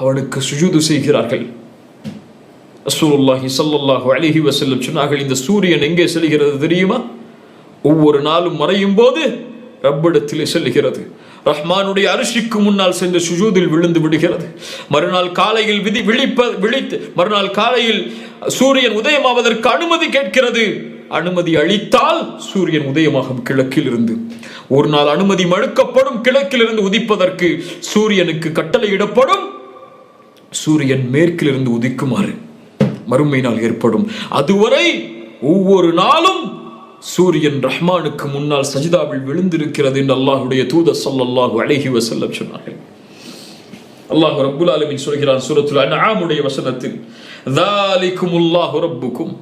அவனுக்கு சுஜூது செய்கிறார்கள். ரசூலுல்லாஹி ஸல்லல்லாஹு அலைஹி வஸல்லம் சொன்னார்கள், இந்த சூரியன் எங்கே செல்கிறது தெரியுமா? ஒவ்வொரு நாளும் மறையும் போது ரப்பிடத்திலே செல்கிறது, ரஹ்மானுடைய அரிசிக்கு முன்னால் சென்று சுஜூதில் விழுந்து விடுகிறது. மறுநாள் காலையில் மறுநாள் காலையில் சூரியன் உதயமாவதற்கு அனுமதி கேட்கிறது. அனுமதி அளித்தால் சூரியன் உதயமாகும் கிழக்கில் இருந்து. ஒரு நாள் அனுமதி மறுக்கப்படும், கிழக்கிலிருந்து உதிப்பதற்கு சூரியனுக்கு கட்டளையிடப்படும், சூரியன் மேற்கிலிருந்து உதிக்குமாறு மறுமை நாள் ஏற்படும். அதுவரை ஒவ்வொரு நாளும் சூரியன் ரஹ்மானுக்கு முன்னால் சஜிதாவில் விழுந்திருக்கிறது என்று அல்லாஹ்வுடைய தூதர் ஸல்லல்லாஹு அலைஹி வஸல்லம் சொன்னார்கள். அல்லாஹ் ரப்பல் ஆலமீன் சொல்கிறான் சூரத்துல் அன்ஆமுடைய வசனத்தில், ذَلِكُمُல்லாஹு ரப்புக்கும்,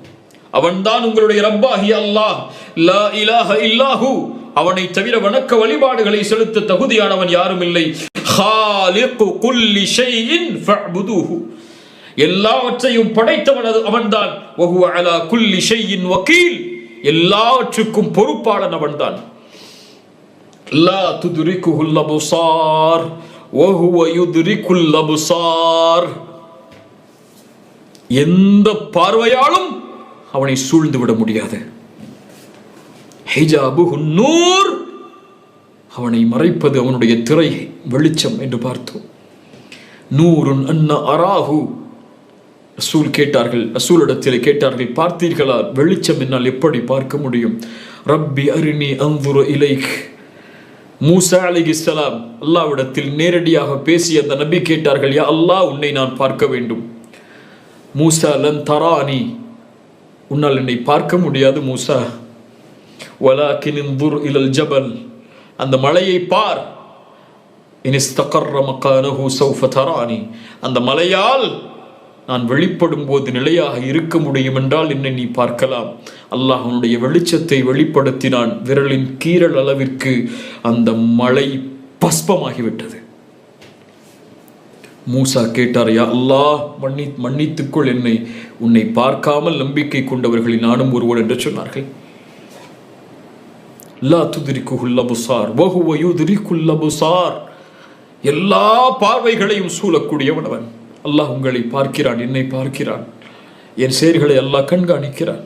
அவன்தான் உங்களுடைய ரப்பாகிய அல்லாஹ், லா இலாஹ இல்லாஹு, அவனை தவிர வணக்க வழிபாடுகளை செலுத்த தகுதியானவன் யாரும் இல்லை, ஹாலிகு குல்லி ஷைஇன் ஃபஅ்புதுஹு, எல்லாவற்றையும் படைத்தவன் அவன்தான், வஹுவ அலா குல்லி ஷைஇன் வகீல், எல்லாவற்றுக்கும் பொறுப்பாளன் அவன்தான். லா துத்ரிகுல் அப்சார் வஹுவ யுத்ரிகுல் அப்சார், எந்த பார்வையாலும் அவனை சூழ்ந்து விட முடியாது. ஹிஜாபுஹு நூர், அவனை மறைப்பது அவனுடைய திரை வெளிச்சம் என்று பார்த்தோம். நூருன் அன்ன அராஹு, ரசூலிடத்தில் கேட்டார்கள், பார்த்தீர்களா வெளிச்சம் என்னால் எப்படி பார்க்க முடியும்? ரப்பி அரினி அன்துரு இலைக். மூசா அலைஹிஸ்ஸலாம் அல்லாஹ்விடத்தில் நேரடியாக பேசிய அந்த நபி கேட்டார்கள், யா அல்லாஹ், உன்னை நான் பார்க்க வேண்டும். மூசா, லன் தரானி, உன்னால் என்னை பார்க்க முடியாது மூசா. வலாக்கின் இன்துர் இலல் ஜபல், அந்த மலையை பார். இனிஸ்தகர்ர மகானஹு சௌஃப தரானி, அந்த மலையால் நான் வெளிப்படும் போது நிலையாக இருக்க முடியும் என்றால் என்னை நீ பார்க்கலாம். அல்லாஹ் அவனுடைய வெளிச்சத்தை வெளிப்படுத்தினான். விரலின் கீரல் அளவிற்கு அந்த மலை பஸ்பமாகிவிட்டது. மூசா கேட்டார், யா அல்லாஹ், மன்னித்துக்கொள் என்னை, உன்னை பார்க்காமல் நம்பிக்கை கொண்டவர்களில் நானும் ஒருவன் என்று சொன்னார்கள். லா துத்ரிகுல் அப்சார் வஹுவ யுத்ரிகுல் அப்சார், எல்லா பார்வைகளையும் சூழக்கூடியவன் அவன். அல்லாஹ் உங்களை பார்க்கிறான், என்னை பார்க்கிறான், என் செயல்களை அல்லாஹ் கண்காணிக்கிறான்.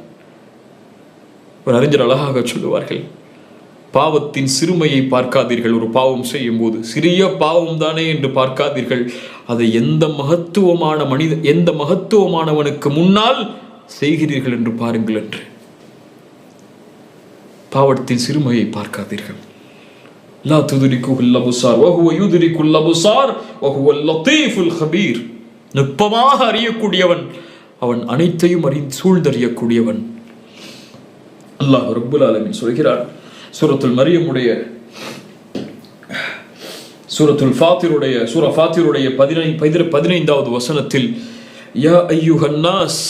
ஒரு அறிஞர் அழகாக சொல்லுவார்கள், பாவத்தின் சிறுமையை பார்க்காதீர்கள். ஒரு பாவம் செய்யும் போது சிறிய பாவம் தானே என்று பார்க்காதீர்கள், அதை எந்த மகத்துவமானவனுக்கு முன்னால் செய்கிறீர்கள் என்று பாருங்கள் என்று. பாவத்தின் சிறுமையை பார்க்காதீர்கள். லா துத்ரிகுல் அப்சார் வஹுவ யுத்ரிகுல் அப்சார் வஹுவல் லத்தீஃபுல் கபீர், நுட்பமாக அறியக்கூடியவன் அவன், அனைத்தையும் சூழ்ந்தறியக்கூடியவன். அல்லாஹ் ரப்பல் ஆலமீன் சொல்கிறார் சூரத்துல் மரியமுடைய சூரத்துல் ஃபாத்திருடைய 15வது வசனத்தில், யா அய்யுஹன் நாஸ்,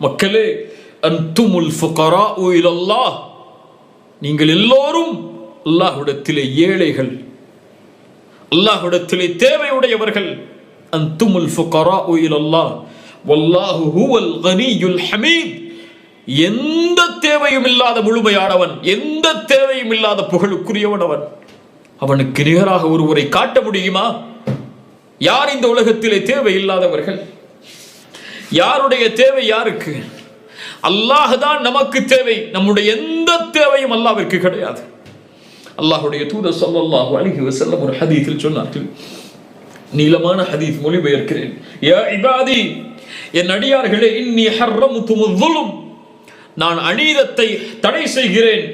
மக்களே, அன்துமுல் ஃபுகராஉ இலல்லாஹ், நீங்கள் எல்லோரும் அல்லாஹ்விடத்திலே ஏழைகள், அல்லாஹ்விடத்திலே தேவையுடையவர்கள். அன்துமுல் ஃபுகராஉ இலல்லாஹ் வல்லாஹு ஹுவல் கனியுல் ஹமீத், எந்த தேவையும் இல்லாத முழுமையானவன், எந்த தேவையும் இல்லாத புகழுக்குரியவன் அவன். அவனுக்கு நிகராக ஒருவரை காட்ட முடியுமா? யார் இந்த உலகத்திலே தேவை இல்லாதவர்கள்? யாருடைய தேவை யாருக்கு? அல்லாஹ் தான் நமக்கு தேவை. நம்முடைய எந்த தேவையும் அல்லாஹ்விற்கு கிடையாது. அல்லாஹ்வுடைய தூதர் ஸல்லல்லாஹு அலைஹி வஸல்லம் ஒரு ஹதீஸில் சொன்னார்கள், நீளமான ஹதீஸ் மொழிபெயர்க்கிறேன். யா இபாதி, என் அடியார்களே, இன்னி ஹர்ரம்துமுல் ظுல்ம், நான் அநீதத்தை தடை செய்கிறேன்,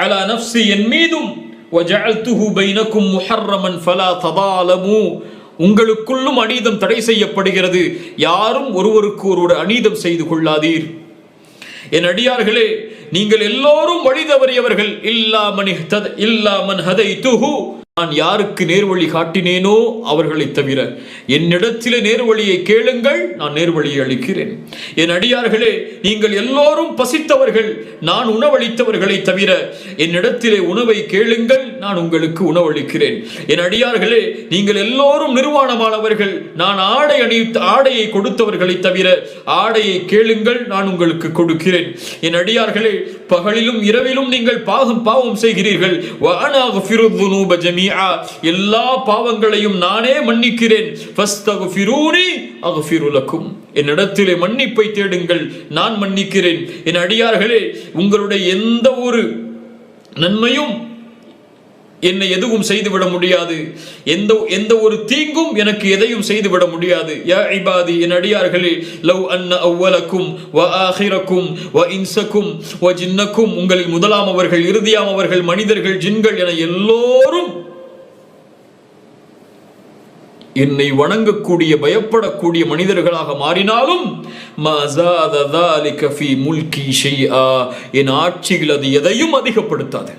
அலா நஃப்ஸி, என் மீதும், வஜஅல்துஹு பைனக்கும் முஹர்ரமன் ஃபலா ததாலமு, உங்களுக்குள்ளும் அநீதம் தடை செய்யப்படுகிறது, யாரும் ஒருவருக்கு ஒருவர் அநீதம் செய்து கொள்ளாதீர். என் அடியார்களே, நீங்கள் எல்லோரும் வழி தவறியவர்கள், இல்லா மன் ஹதைதுஹு, நான் யாருக்கு நேர்வழி காட்டினேனோ அவர்களை தவிர. என்னிடத்திலே நேர்வழியை கேளுங்கள், நான் நேர்வழியை அளிக்கிறேன். என் அடியார்களே, நீங்கள் எல்லோரும் பசித்தவர்கள், நான் உணவளித்தவர்களை தவிர. என்னிடத்திலே உணவை கேளுங்கள், நான் உங்களுக்கு உணவளிக்கிறேன். என் அடியார்களே, நீங்கள் எல்லோரும் நிர்வாணமானவர்கள், நான் ஆடையை கொடுத்தவர்களை தவிர. ஆடையை கேளுங்கள், நான் உங்களுக்கு கொடுக்கிறேன். என் அடியார்களே, பகலிலும் இரவிலும் நீங்கள் பாவம் செய்கிறீர்கள். வஅனா அக்ஃபிரு ذுனூப ஜமீஆ, எல்லா பாவங்களையும் நானே மன்னிக்கிறேன். ஃபஸ்தக்ஃபிரூனி அக்ஃபிரு லக்கும், என்னிடத்திலே மன்னிப்பை தேடுங்கள், நான் மன்னிக்கிறேன். என் அடியார்களே, உங்களுடைய எந்த ஒரு நன்மையும் என்னை எதுவும் செய்துவிட முடியாது. எந்த ஒரு தீங்கும் எனக்கு எதையும் செய்துவிட முடியாது. யா இபாதி, என் அடியார்களே, லவ் அன்ன அவ்வலக்கும் வ ஆஹிரக்கும் வ இன்சக்கும் வ ஜின்னக்கும், உங்களில் முதலாமவர்கள் இறுதியாமவர்கள் மனிதர்கள் ஜின்கள் என எல்லோரும் என்னை வணங்கக்கூடிய பயப்படக்கூடிய மனிதர்களாக மாறினாலும் மா ஸாத ذلك في முல்கி ஷைஆ, என் ஆட்சியில் அது எதையும் அதிகப்படுத்தாது.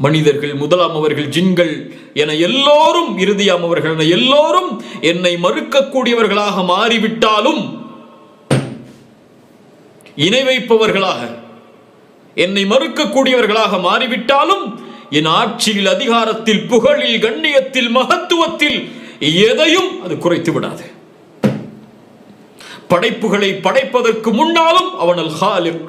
மனிதர்கள் முதலாமவர்கள் ஜின்கள் என எல்லோரும் இறுதியாமவர்கள் என எல்லோரும் என்னை மறுக்கக்கூடியவர்களாக மாறிவிட்டாலும், இணை வைப்பவர்களாக என்னை மறுக்கக்கூடியவர்களாக மாறிவிட்டாலும், என் ஆட்சியில், அதிகாரத்தில், புகழில், கண்ணியத்தில், மகத்துவத்தில் எதையும் அது குறைத்து விடாது. படைப்புகளை படைப்பதற்கு முன்னாலும் அவன் அல் ஹாலிக்,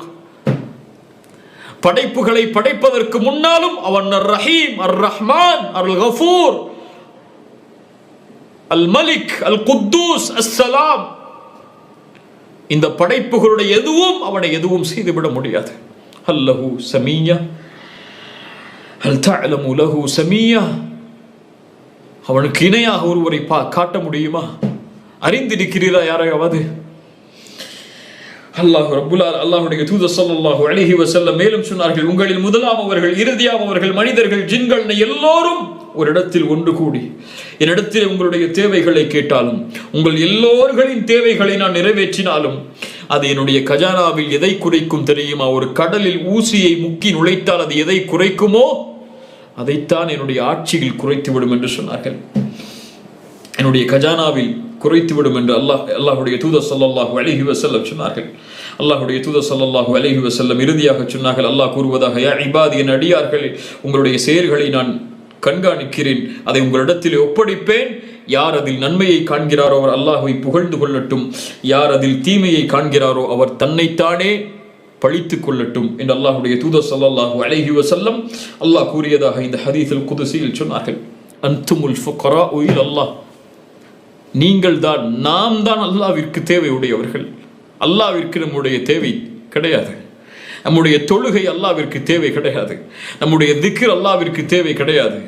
படைப்புகளை படைப்பதற்கு முன்னாலும் அவன் அர் ரஹீம், அர் ரஹ்மான், அல் கஃபூர், அல் மலிக், அல் குத்தூஸ், அஸ்ஸலாம். இந்த படைப்புகளுடைய எதுவும் அவனை எதுவும் செய்துவிட முடியாது. அல்லஹு சமீயா, ஹல் தஅலமு லஹு சமீயா, அவனுக்கு இணையாக ஒருவரை காட்ட முடியுமா? அறிந்திருக்கிறீரா யாரையாவது? அல்லாஹ்வுடைய தூதர் ஸல்லல்லாஹு அலைஹி வஸல்லம் மேலும் சொன்னார்கள், உங்களில் முதலாமவர்கள் இறுதியாமவர்கள் மனிதர்கள் ஜின்கள் எல்லோரும் ஒரு இடத்தில் ஒன்று கூடி என்னிடத்தில் உங்களுடைய தேவைகளை கேட்டாலும், உங்கள் எல்லோர்களின் தேவைகளை நான் நிறைவேற்றினாலும், அது என்னுடைய கஜானாவில் எதை குறைக்கும் தெரியுமா? ஒரு கடலில் ஊசியை முக்கி நுழைத்தால் அது எதை குறைக்குமோ அதைத்தான் என்னுடைய ஆட்சியில் குறைத்துவிடும் என்று சொன்னார்கள். என்னுடைய கஜானாவில் குறைத்துவிடும் என்று அல்லாஹ்வுடைய தூதர் ஸல்லல்லாஹு அலைஹி வஸல்லம் சொன்னார்கள். அல்லாஹ்வுடைய தூதர் ஸல்லல்லாஹு அலைஹி வஸல்லம் இறுதியாக சொன்னார்கள், அல்லாஹ் கூறுவதாக, யா இபாதி, என் அடியார்களே, உங்களுடைய செயல்களை நான் கண்காணிக்கிறேன், அதை உங்களிடத்தில் ஒப்படைப்பேன். யார் அதில் நன்மையை காண்கிறாரோ அவர் அல்லாஹ்வை புகழ்ந்து கொள்ளட்டும், யார் அதில் தீமையை காண்கிறாரோ அவர் தன்னைத்தானே பழித்துக் கொள்ளட்டும் என்று அல்லாஹ்வுடைய தூதர் ஸல்லல்லாஹு அலைஹி வஸல்லம் அல்லாஹ் கூறியதாக இந்த ஹதீஸுல் குதுஸியில் சொன்னார்கள். அன்துமுல் ஃபுகராஉ இலல்லாஹ், நீங்கள் தான், நாம் தான் அல்லாஹ்விற்கு தேவையுடையவர்கள். அல்லாஹ்விற்கு நம்முடைய தேவை கிடையாது. நம்முடைய தொழுகை அல்லாஹ்விற்கு தேவை கிடையாது. நம்முடைய திக்ர் அல்லாஹ்விற்கு தேவை கிடையாது.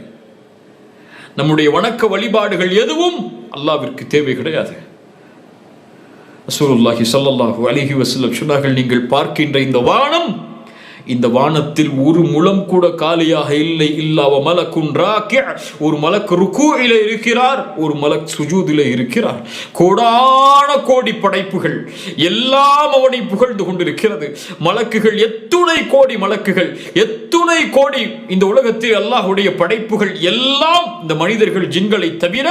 நம்முடைய வணக்க வழிபாடுகள் எதுவும் அல்லாஹ்விற்கு தேவை கிடையாது. ரசூலுல்லாஹி ஸல்லல்லாஹு அலைஹி வஸல்லம் சொன்னார்கள், நீங்கள் பார்க்கின்ற இந்த வானம், இந்த வானத்தில் ஒரு முழம் கூட காலியாக இல்லை. இல்லாவ மலக்குன் ராக்கி, ஒரு மலக்கு ருக்கூஇலே இருக்கிறார், ஒரு மலக் சுஜூதிலே இருக்கிறார். கோடான கோடி படைப்புகள் எல்லாம் அவனை புகழ்ந்து கொண்டிருக்கிறது. மலக்குகள் எத்துணை கோடி மலக்குகள், எத்துணை கோடி இந்த உலகத்தில் அல்லாஹ்வுடைய படைப்புகள் எல்லாம் இந்த மனிதர்கள் ஜின்களை தவிர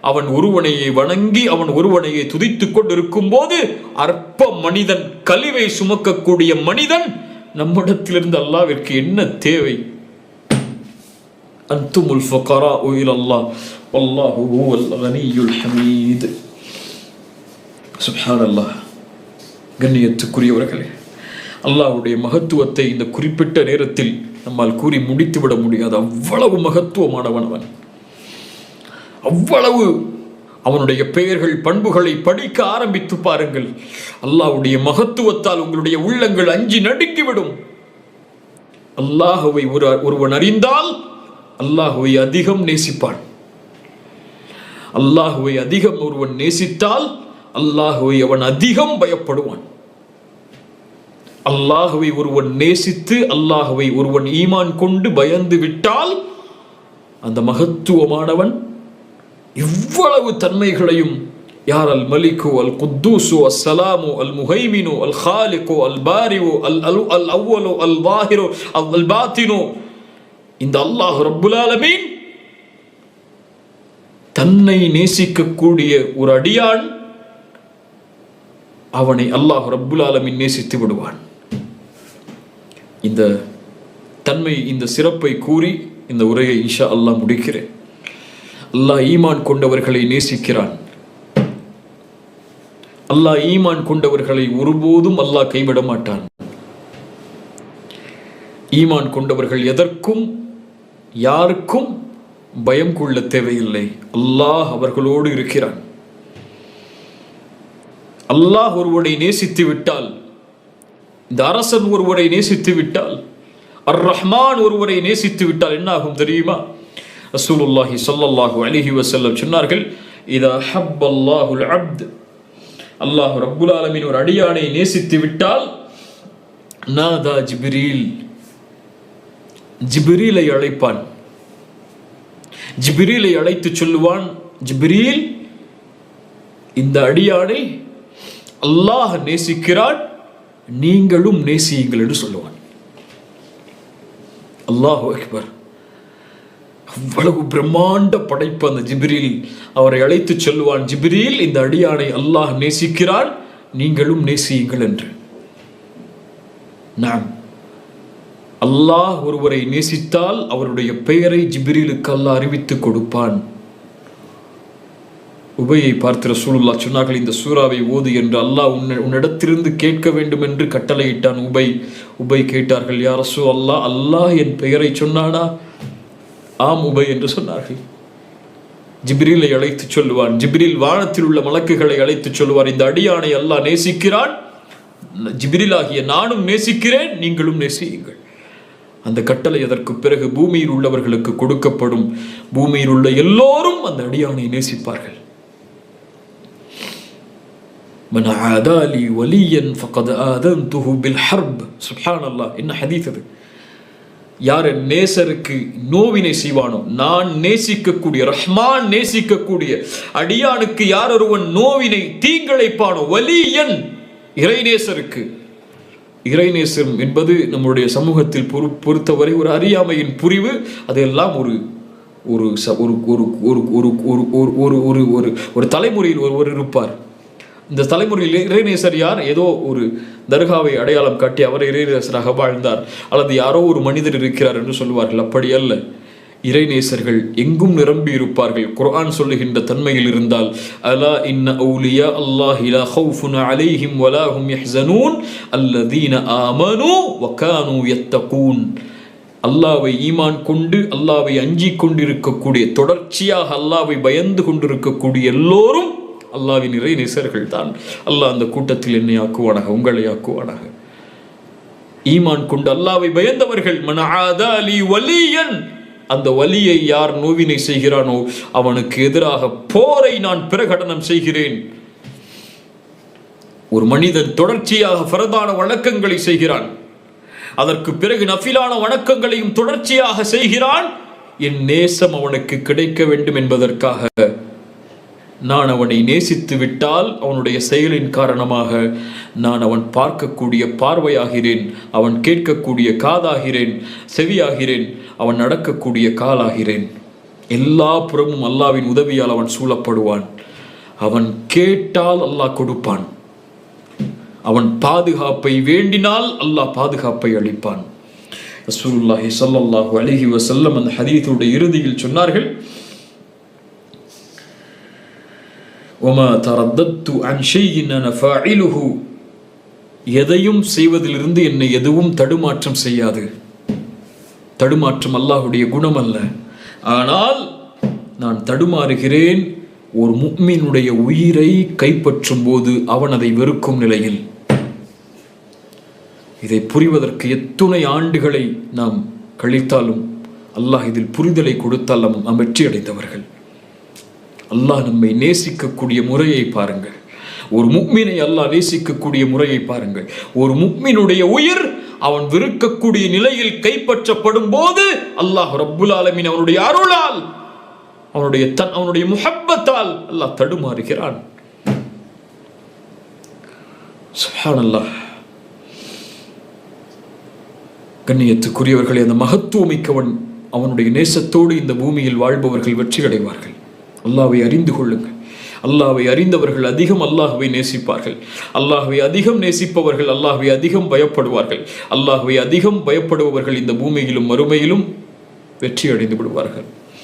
அவன் ஒருவனையை வணங்கி அவன் ஒருவனையை துதித்துக் கொண்டிருக்கும் போது அற்ப மனிதன், கலிவை சுமக்கக்கூடிய மனிதன், நம்மிடத்திலிருந்து அல்லாஹ்விற்கு என்ன தேவை? அன்துமுல் ஃபுகராஉ இலல்லாஹ் வல்லாஹு ஹுவல் கனியுல் ஹமீத். சுப்ஹானல்லாஹ். கண்ணியத்துக்குரியவர்களே, அல்லாஹ்வுடைய மகத்துவத்தை இந்த குறிப்பிட்ட நேரத்தில் நம்மால் கூறி முடித்துவிட முடியாது. அவ்வளவு மகத்துவமானவன் அவன், அவ்வளவு அவனுடைய பெயர்கள் பண்புகளை படிக்க ஆரம்பித்து பாருங்கள். அல்லாஹ்வுடைய மகத்துவத்தால் உங்களுடைய உள்ளங்கள் அஞ்சி நடுங்கிவிடும். அல்லாஹ்வை ஒருவன் அறிந்தால் அல்லாஹ்வை அதிகம் நேசிப்பான். அல்லாஹ்வை அதிகம் ஒருவன் நேசித்தால் அல்லாஹ்வை அவன் அதிகம் பயப்படுவான். அல்லாஹ்வை ஒருவன் நேசித்து அல்லாஹ்வை ஒருவன் ஈமான் கொண்டு பயந்து விட்டால் அந்த மகத்துவமானவன் இவ்வளவு தன்மைகளையும் யார் அல் மலிகு அல் குத்தூசு அல் சலாமு அல் முஹைமினு அல் ஹாலிகு அல் பாரிவு அல் அல் அவ்வலு அல் வாஹிரு அல் பாத்தினு, இந்த அல்லாஹ் ரப்புல் ஆலமீன் தன்னை நேசிக்கக்கூடிய ஒரு அடியான் அவனை அல்லாஹ் ரப்புல் ஆலமீன் நேசித்து விடுவான். இந்த தன்மை, இந்த சிறப்பை கூறி இந்த உரையை இன்ஷா அல்லாஹ் முடிக்கிறேன். அல்லாஹ் ஈமான் கொண்டவர்களை நேசிக்கிறான். அல்லாஹ் ஈமான் கொண்டவர்களை ஒருபோதும் அல்லாஹ் கைவிட மாட்டான். ஈமான் கொண்டவர்கள் எதற்கும் யாருக்கும் பயம் கொள்ள தேவையில்லை. அல்லாஹ் அவர்களோடு இருக்கிறான். அல்லாஹ் ஒருவரை நேசித்து விட்டால், இந்த அரசன் ஒருவரை நேசித்து விட்டால், அர் ரஹ்மான் ஒருவரை நேசித்து விட்டால் என்ன ஆகும் தெரியுமா? ரசூலுல்லாஹி ஸல்லல்லாஹு அலைஹி வஸல்லம் சொன்னார்கள், இதா ஹப்பல்லாஹுல் அப்த், அல்லாஹ் ரப்புல் ஆலமீன் ஒரு அடியானை நேசித்து விட்டால், நாதா ஜிப்ரீல், ஜிப்ரீலை அழைப்பான். ஜிப்ரீலை அழைத்து சொல்லுவான், ஜிப்ரீல், இந்த அடியானை அல்லாஹ் நேசிக்கிறான், நீங்களும் நேசியுங்கள் என்று சொல்லுவான். அல்லாஹு அக்பர்! அவ்வளவு பிரம்மாண்ட படைப்பு அந்த ஜிப்ரீல். அவரை அழைத்து சொல்லுவான், ஜிப்ரீல், இந்த அடியானை அல்லாஹ் நேசிக்கிறான், நீங்களும் நேசியுங்கள் என்று. நாம் அல்லாஹ் ஒருவரை நேசித்தால் அவருடைய பெயரை ஜிப்ரீலுக்கு அல்லாஹ் அறிவித்து கொடுப்பான். உபையை பார்த்து ரசூலுல்லாஹ் சொன்னார்கள், இந்த சூராவை ஓது என்று அல்லாஹ் உன்னிடத்திலிருந்து கேட்க வேண்டும் என்று கட்டளையிட்டான். உபை கேட்டார்கள், யா ரசூலல்லாஹ், அல்லாஹ் என் பெயரை சொன்னானா? ஆம் உபை என்று சொன்னார்கள். ஜிப்ரீலை அழைத்து சொல்லுவான். ஜிப்ரீல் வானத்தில் உள்ள மலக்குகளை அழைத்து சொல்லுவார், இந்த அடியானை அல்லாஹ் நேசிக்கிறான், ஜிப்ரீல் ஆகிய நானும் நேசிக்கிறேன், நீங்களும் நேசியுங்கள். அந்த கட்டளை அதற்கு பிறகு பூமியில் உள்ளவர்களுக்கு கொடுக்கப்படும். பூமியில் உள்ள எல்லோரும் அந்த அடியானை நேசிப்பார்கள். மன் ஆதாலி வலியன் ஃபகத் ஆதன்துஹு பில் ஹர்ப். சுப்ஹானல்லாஹ், என்ன ஹதீஸ் அது! யார் நேசருக்கு நோவினை செய்வானோ, நான் நேசிக்கக்கூடிய ரஹ்மான் நேசிக்கக்கூடிய அடியானுக்கு யார் ஒருவன் நோவினை தீங்கிழைப்பானோ, வலியன், இறைநேசருக்கு. இறைநேசம் என்பது நம்முடைய சமூகத்தில் பொறுத்தவரை ஒரு அறியாமையின் புரிவு. அதெல்லாம் ஒரு தலைமுறையில் ஒருவர் இருப்பார். இந்த தலைமுறையில் இறைநேசர் யார்? ஏதோ ஒரு தர்காவை அடையாளம் காட்டி அவர் இறைநேசராக வாழ்ந்தார், அல்லது யாரோ ஒரு மனிதர் இருக்கிறார் என்று சொல்லுவார்கள். அப்படி அல்ல. இறைநேசர்கள் எங்கும் நிரம்பி இருப்பார்கள். குர்ஆன் சொல்லுகின்ற தன்மையில் இருந்தால், அலா இன்ன அவுலியா அல்லாஹி லா ஹவுஃபுன் அலைஹிம் வலா ஹும் யஹ்ஸனூன் அல்லதீன ஆமனூ வகானூ யத்தகூன். அல்லாஹ்வை ஈமான் கொண்டு அல்லாஹ்வை அஞ்சி கொண்டிருக்கக்கூடிய, தொடர்ச்சியாக அல்லாஹ்வை பயந்து கொண்டிருக்கக்கூடிய எல்லோரும் அல்லாஹ்வின் இறைநேசர்கள் தான். அல்லாஹ் அந்த கூட்டத்தில் என்னை ஆக்குவானாக, உங்களை ஆக்குவானாக. ஈமான் கொண்டு அல்லாஹ்வை பயந்தவர்கள். மன் ஆதாலி வலியன், அந்த வலியை யார் நோவினை செய்கிறானோ அவனுக்கு எதிராக போரை நான் பிரகடனம் செய்கிறேன். ஒரு மனிதன் தொடர்ச்சியாக ஃபர்தான வணக்கங்களை செய்கிறான், அதற்கு பிறகு நஃபிலான வணக்கங்களையும் தொடர்ச்சியாக செய்கிறான், என் நேசம் அவனுக்கு கிடைக்க வேண்டும் என்பதற்காக நான் அவனை நேசித்து விட்டால் அவனுடைய செயலின் காரணமாக நான் அவன் பார்க்கக்கூடிய பார்வையாகிறேன், அவன் கேட்கக்கூடிய காதாகிறேன், செவியாகிறேன், அவன் நடக்கக்கூடிய காலாகிறேன். எல்லா புறமும் அல்லாஹ்வின் உதவியால் அவன் சூழப்படுவான். அவன் கேட்டால் அல்லாஹ் கொடுப்பான். அவன் பாதுகாப்பை வேண்டினால் அல்லாஹ் பாதுகாப்பை அளிப்பான். ரசூலுல்லாஹி ஸல்லல்லாஹு அலைஹி வஸல்லம் அந்த ஹதீஸுடைய இறுதியில் சொன்னார்கள், وما ترددت عن شيء انا فاعله. எதையும் செய்வதிலிருந்து என்னை எதுவும் தடுமாற்றம் செய்யாது. தடுமாற்றம் அல்லாஹ்வுடைய குணம் அல்ல. ஆனால் நான் தடுமாறுகிறேன் ஒரு முஃமினுடைய உயிரை கைப்பற்றும் போது அவன் அதை வெறுக்கும் நிலையில். இதை புரிவதற்கு எத்துணை ஆண்டுகளை நாம் கழித்தாலும் அல்லாஹ் இதில் புரிதலை கொடுத்தால் நாம் வெற்றி அடைந்தவர்கள். அல்லாஹ் நம்மை நேசிக்கக்கூடிய முறையை பாருங்கள். ஒரு முஃமினை அல்லாஹ் நேசிக்கக்கூடிய முறையை பாருங்கள். ஒரு முஃமினுடைய உயிர் அவன் வெறுக்கக்கூடிய நிலையில் கைப்பற்றப்படும் போது அல்லாஹ் ரப்புல் ஆலமீன் அவனுடைய அருளால் அவனுடைய முஹப்பத்தால் அல்லாஹ் தடுமாறுகிறான். சுப்ஹானல்லாஹ். கண்ணியத்துக்குரியவர்களே, அந்த மகத்துவமிக்கவன் அவனுடைய நேசத்தோடு இந்த பூமியில் வாழ்பவர்கள் வெற்றி அடைவார்கள். அல்லாஹ்வை அறிந்து கொள்ளுங்கள். அல்லாஹ்வை அறிந்தவர்கள் அதிகம் அல்லாஹ்வை நேசிப்பார்கள். அல்லாஹ்வை அதிகம் நேசிப்பவர்கள் அல்லாஹ்வை அதிகம் பயப்படுவார்கள். அல்லாஹ்வை அதிகம் பயப்படுபவர்கள் இந்த பூமியிலும் மறுமையிலும் வெற்றி அடைந்து விடுவார்கள்.